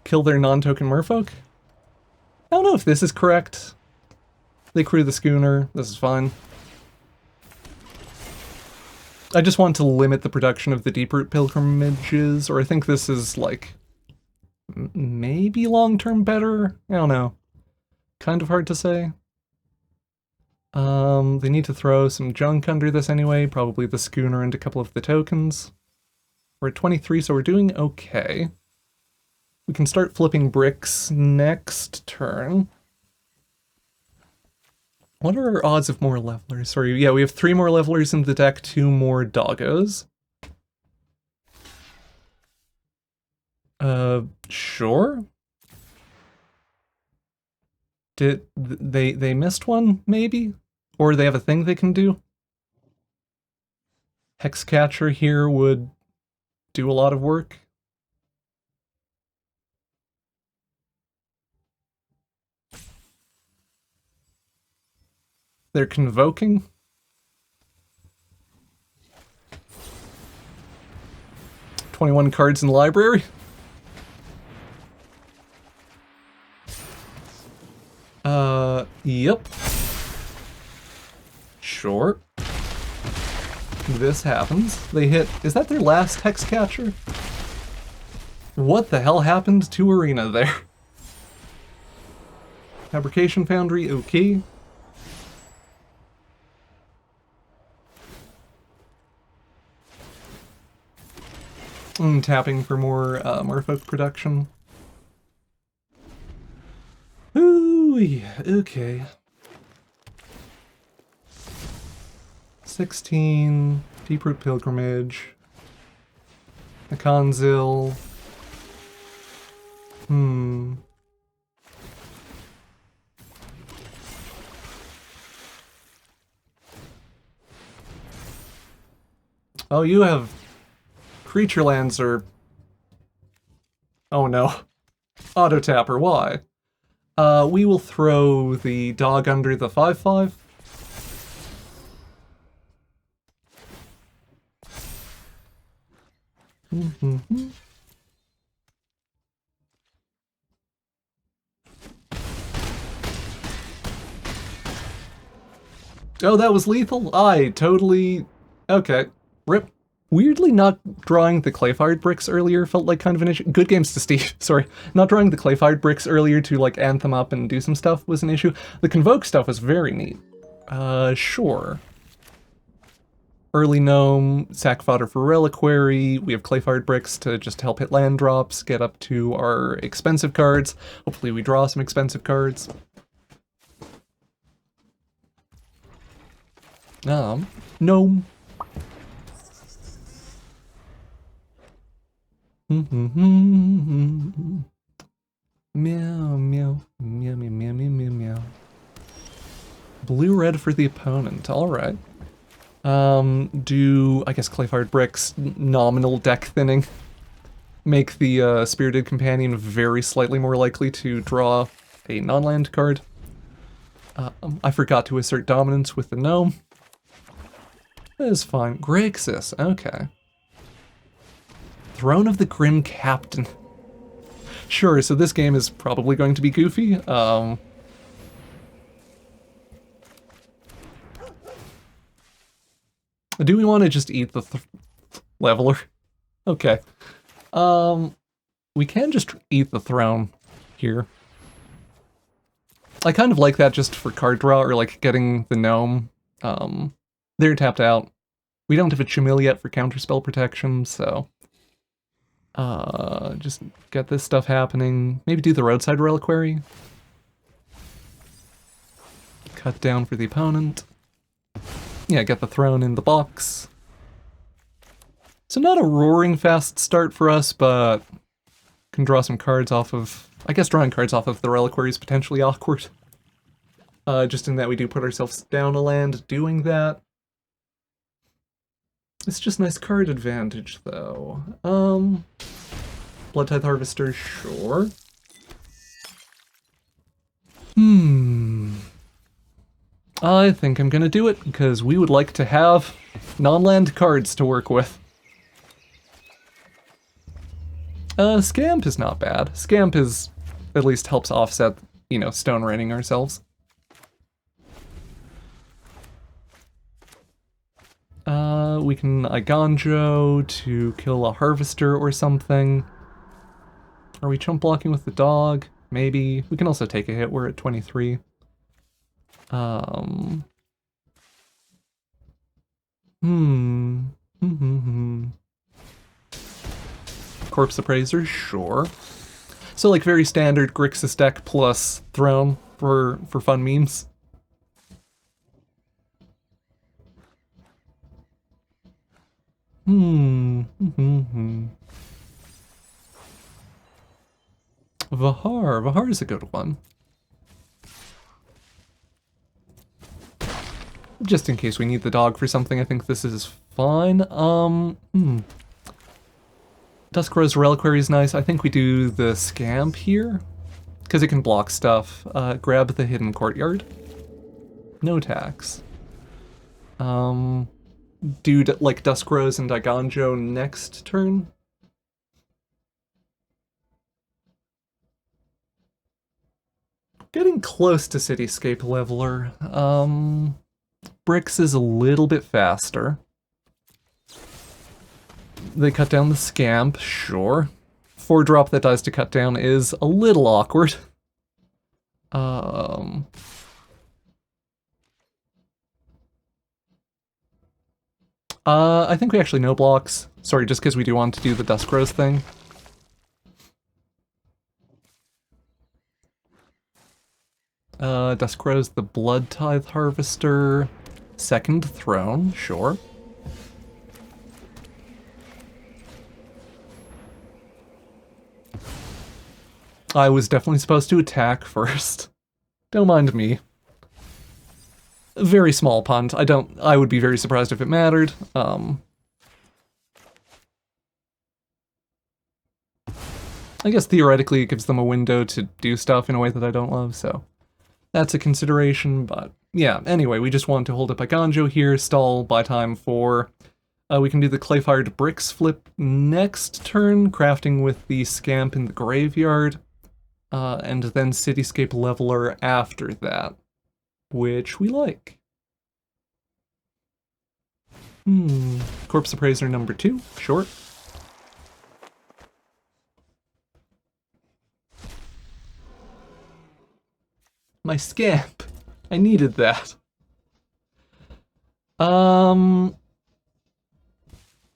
Kill their non-token merfolk? I don't know if this is correct. They crew the schooner. This is fine. I just want to limit the production of the Deeproot Pilgrimages, or I think this is, like, maybe long-term better? I don't know. Kind of hard to say. They need to throw some junk under this anyway, probably the schooner and a couple of the tokens. We're at 23, so we're doing okay. We can start flipping bricks next turn. What are our odds of more levelers? Sorry, yeah, we have 3 more levelers in the deck, 2 more doggos. Sure. Did they missed one, maybe? Or they have a thing they can do? Hexcatcher here would do a lot of work. They're convoking. "21 cards in the library. Yep. Sure. This happens. They hit... Is that their last Hexcatcher? What the hell happened to Arena there? Fabrication Foundry, okay. Tapping for more merfolk production. Ooh, yeah, okay. 16, Deeproot Pilgrimage, the Conzil. Oh, you have creature lands are... Oh no. Auto tapper, why? We will throw the dog under the 5/5. Oh, that was lethal? I totally... Okay. Rip. Weirdly, not drawing the clay-fired bricks earlier felt like kind of an issue. Good games to Steve, sorry. Not drawing the clay-fired bricks earlier to, like, anthem up and do some stuff was an issue. The Convoke stuff was very neat. Sure. Early Gnome, sack fodder for Reliquary, we have clay-fired bricks to just help hit land drops, get up to our expensive cards. Hopefully we draw some expensive cards. Gnome. Meow, meow, meow, meow, meow, meow, meow, meow. Blue-red for the opponent, alright. Do, I guess, clay-fired bricks, nominal deck thinning. Make the Spirited Companion very slightly more likely to draw a non-land card. I forgot to assert dominance with the Gnome. That is fine. Grixis, okay. Throne of the Grim Captain. Sure, so this game is probably going to be goofy. Do we want to just eat the leveler? Okay. We can just eat the throne here. I kind of like that just for card draw, or like getting the gnome. They're tapped out. We don't have a Chamil yet for counterspell protection, so... just get this stuff happening. Maybe do the roadside reliquary. Cut down for the opponent. Yeah, get the throne in the box. So not a roaring fast start for us, but can draw some cards off of... I guess drawing cards off of the reliquary is potentially awkward. Just in that we do put ourselves down a land doing that. It's just nice card advantage, though. Blood Tithe Harvester, sure. I think I'm gonna do it, because we would like to have non-land cards to work with. Scamp is not bad. Scamp is, at least helps offset, you know, stone raining ourselves. We can Iganjo to kill a Harvester or something. Are we chump blocking with the dog? Maybe. We can also take a hit, we're at 23. Corpse Appraiser, sure. So like very standard Grixis deck plus Throne for fun memes. Vahar is a good one. Just in case we need the dog for something, I think this is fine. Duskrose Reliquary is nice. I think we do the Scamp here, because it can block stuff. Grab the Hidden Courtyard. No tax. Do like Duskrose and Iganjo next turn. Getting close to Cityscape Leveler. Bricks is a little bit faster. They cut down the Scamp, sure. 4-drop that dies to cut down is a little awkward. I think we actually no blocks. Sorry, just because we do want to do the Duskrose thing. Duskrose, the Blood Tithe Harvester, second Throne, sure. I was definitely supposed to attack first. Don't mind me. Very small punt. I would be very surprised if it mattered. I guess theoretically it gives them a window to do stuff in a way that I don't love, so that's a consideration, but yeah, anyway, we just want to hold up Iganjo here, stall, buy time for... we can do the clay-fired bricks flip next turn, crafting with the Scamp in the graveyard, and then Cityscape Leveler after that, which we like. Corpse Appraiser number 2, sure. My scamp. I needed that.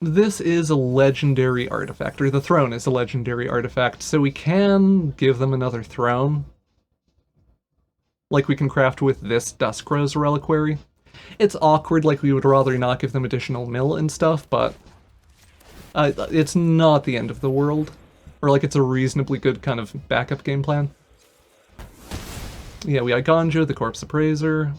This is a legendary artifact, or the throne is a legendary artifact, so we can give them another throne. Like we can craft with this Duskrose Reliquary. It's awkward, like we would rather not give them additional mill and stuff, but it's not the end of the world. Or like it's a reasonably good kind of backup game plan. Yeah, we got Ganjo, the Corpse Appraiser.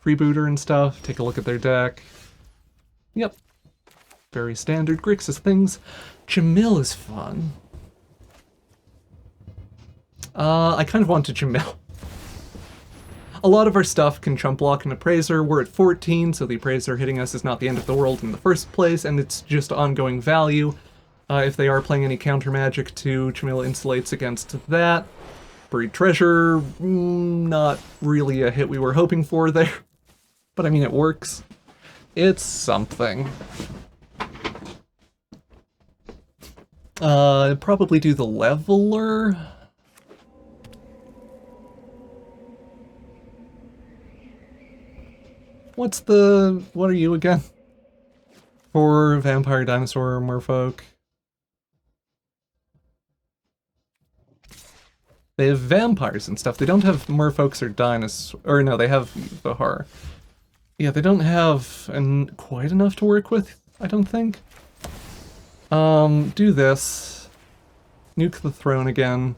Freebooter and stuff. Take a look at their deck. Yep. Very standard Grixis things. Jamil is fun. I kind of want to Jamil. A lot of our stuff can chump block an Appraiser. We're at 14, so the Appraiser hitting us is not the end of the world in the first place, and it's just ongoing value. If they are playing any counter magic too, Jamil insulates against that. Buried Treasure, not really a hit we were hoping for there. But I mean, it works. It's something. Probably do the Leveler. What are you again? For Vampire, Dinosaur, Merfolk. They have vampires and stuff. They don't have merfolks or dinosaurs. Or no, they have Vahar. Yeah, they don't have quite enough to work with, I don't think. Do this. Nuke the throne again.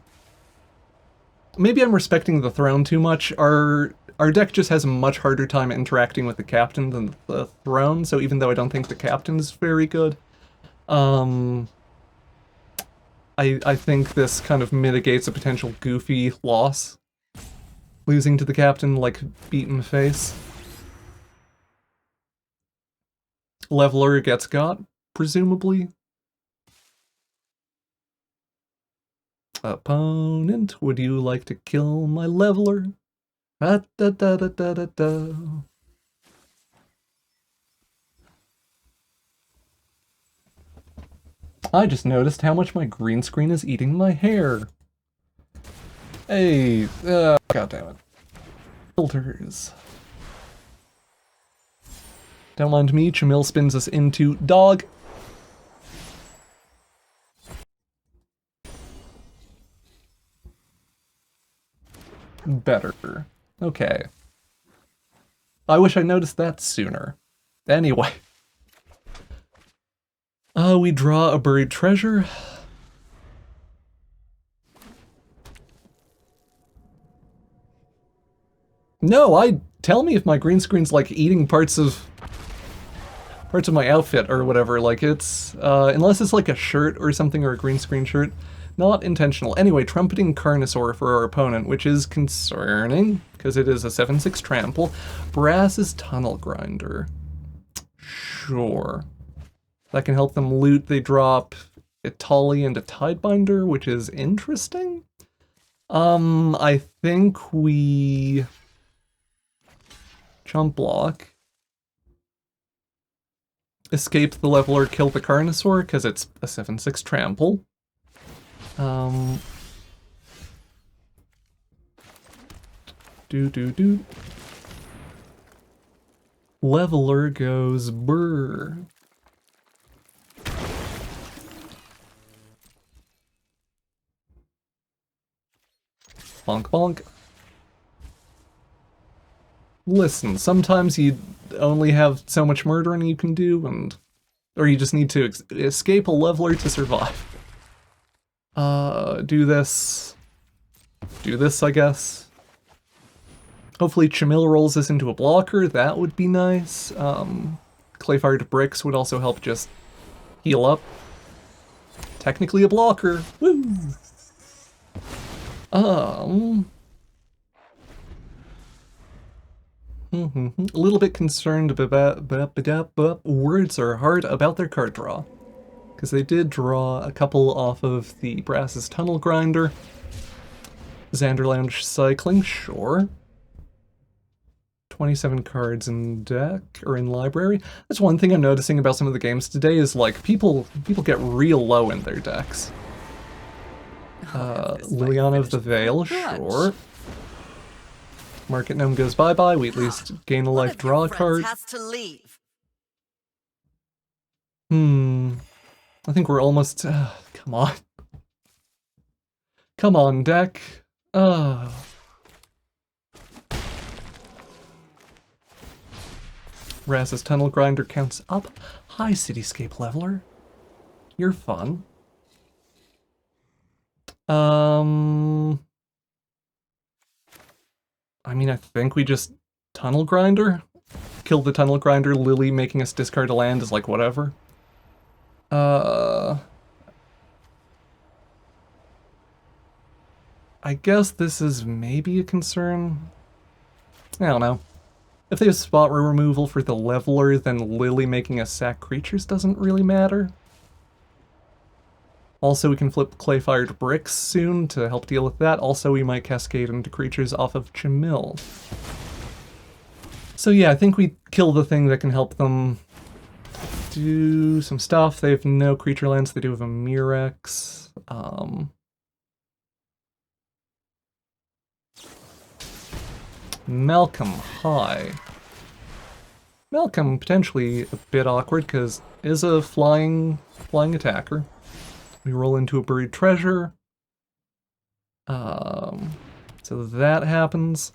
Maybe I'm respecting the throne too much. Our deck just has a much harder time interacting with the captain than the throne, so even though I don't think the captain's very good, I think this kind of mitigates a potential goofy loss. Losing to the captain like beaten face. Leveler gets got, presumably. Opponent, would you like to kill my leveler? Da da da da da da da. I just noticed how much my green screen is eating my hair. Hey, god damn it. Filters. Don't mind me, Jamil spins us into dog. Better. Okay. I wish I noticed that sooner. Anyway. We draw a buried treasure. No, tell me if my green screen's like eating parts of my outfit or whatever. Like it's unless it's like a shirt or something, or a green screen shirt, not intentional. Anyway, trumpeting Carnosaur for our opponent, which is concerning because it is a 7/6 trample. Brass's Tunnel Grinder. Sure. That can help them loot. They drop a Tolly and a Tidebinder, which is interesting. I think we jump block. Escape the leveler, kill the Carnosaur, because it's a 7/6 trample. Leveler goes brr. Bonk bonk. Listen, sometimes you only have so much murdering you can do, or you just need to escape a leveler to survive. Do this. Do this, I guess. Hopefully Chamil rolls this into a blocker, that would be nice. Clayfired Bricks would also help just heal up. Technically a blocker. Woo! A little bit concerned about words are hard about their card draw. Because they did draw a couple off of the Brass's Tunnel Grinder. Xanderlounge Cycling, sure. 27 cards in deck or in library. That's one thing I'm noticing about some of the games today is like people get real low in their decks. Liliana of the Veil, sure. Market Gnome goes bye-bye, we at least gain a life, draw a card. Has to leave. I think we're almost... come on. Come on, deck. Raz's Tunnel Grinder counts up. Hi, Cityscape Leveler. You're fun. I mean, I think we just Tunnel Grinder? Kill the Tunnel Grinder, Lily making us discard a land is like whatever. I guess this is maybe a concern. I don't know. If they have spot removal for the Leveler, then Lily making us sack creatures doesn't really matter. Also, we can flip Clay-Fired Bricks soon to help deal with that. Also, we might cascade into creatures off of Chamil. So yeah, I think we kill the thing that can help them do some stuff. They have no creature lands, they do have a Murex. Malcolm, hi. Malcolm, potentially a bit awkward, because is a flying attacker. We roll into a Buried Treasure. So that happens.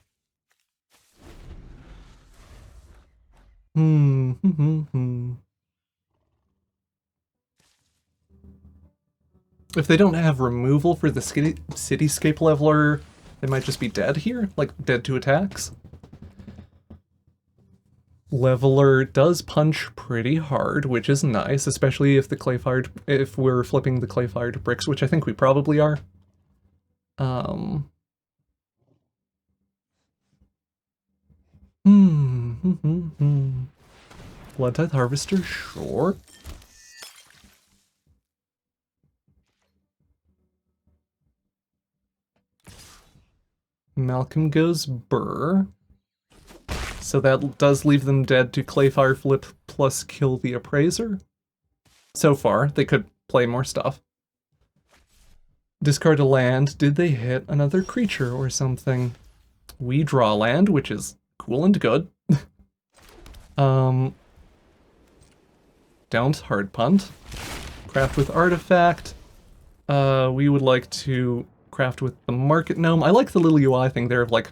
If they don't have removal for the Cityscape Leveler, they might just be dead here, like dead to attacks. Leveler does punch pretty hard, which is nice, especially if if we're flipping the Clay-Fired Bricks, which I think we probably are. Bloodtithe Harvester, sure. Malcolm goes Burr. So that does leave them dead to Clayfire Flip plus kill the Appraiser. So far, they could play more stuff. Discard a land. Did they hit another creature or something? We draw land, which is cool and good. Don't hard punt. Craft with Artifact. We would like to craft with the Market Gnome. I like the little UI thing there of like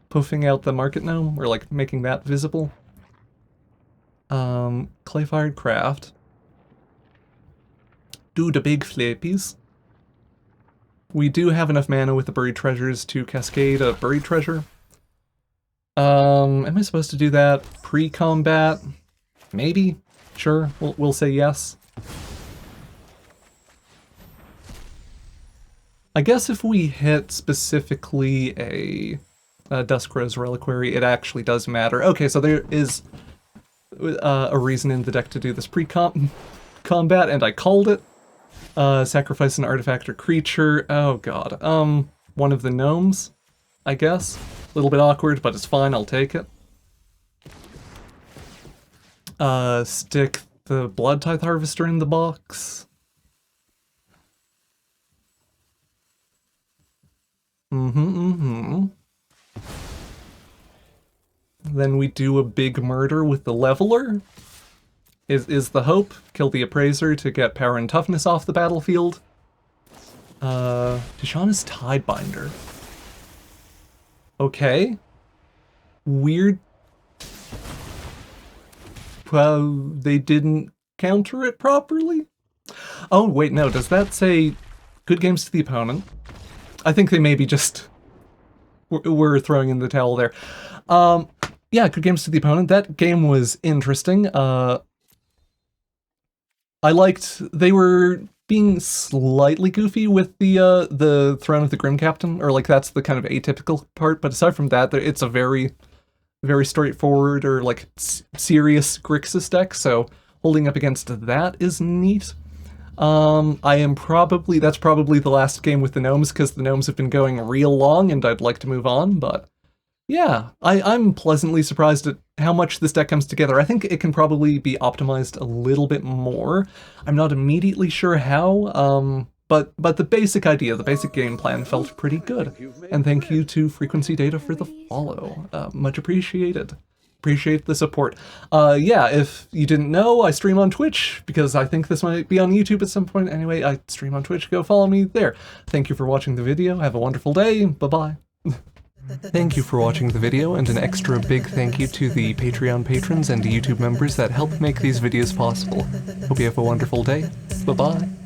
puffing out the Market Gnome, or like making that visible. Clay-Fired Craft. Do the big flippies. We do have enough mana with the Buried Treasures to cascade a Buried Treasure. Am I supposed to do that pre-combat? Maybe? Sure, we'll say yes. I guess if we hit specifically a Duskrose Reliquary, it actually does matter. Okay, so there is a reason in the deck to do this pre-combat, and I called it. Sacrifice an artifact or creature. Oh god. One of the gnomes, I guess. A little bit awkward, but it's fine, I'll take it. Stick the Bloodtithe Harvester in the box. Then we do a big murder with the Leveler. Is the hope. Kill the Appraiser to get power and toughness off the battlefield. Tishana's Tidebinder. Okay. Weird. Well, they didn't counter it properly? Oh, wait, no. Does that say good games to the opponent? I think they maybe just were throwing in the towel there. Yeah, good games to the opponent. That game was interesting. I liked they were being slightly goofy with the Throne of the Grim Captain, or like that's the kind of atypical part. But aside from that, it's a very straightforward or like serious Grixis deck. So holding up against that is neat. That's probably the last game with the Gnomes because the Gnomes have been going real long and I'd like to move on, but Yeah, I'm pleasantly surprised at how much this deck comes together. I think it can probably be optimized a little bit more. I'm not immediately sure how, but the basic idea, the basic game plan felt pretty good. And thank you to Frequency Data for the follow. Much appreciated. Appreciate the support. Yeah, if you didn't know, I stream on Twitch, because I think this might be on YouTube at some point. Anyway, I stream on Twitch. Go follow me there. Thank you for watching the video. Have a wonderful day. Bye-bye. Thank you for watching the video, and an extra big thank you to the Patreon patrons and YouTube members that help make these videos possible. Hope you have a wonderful day. Bye-bye.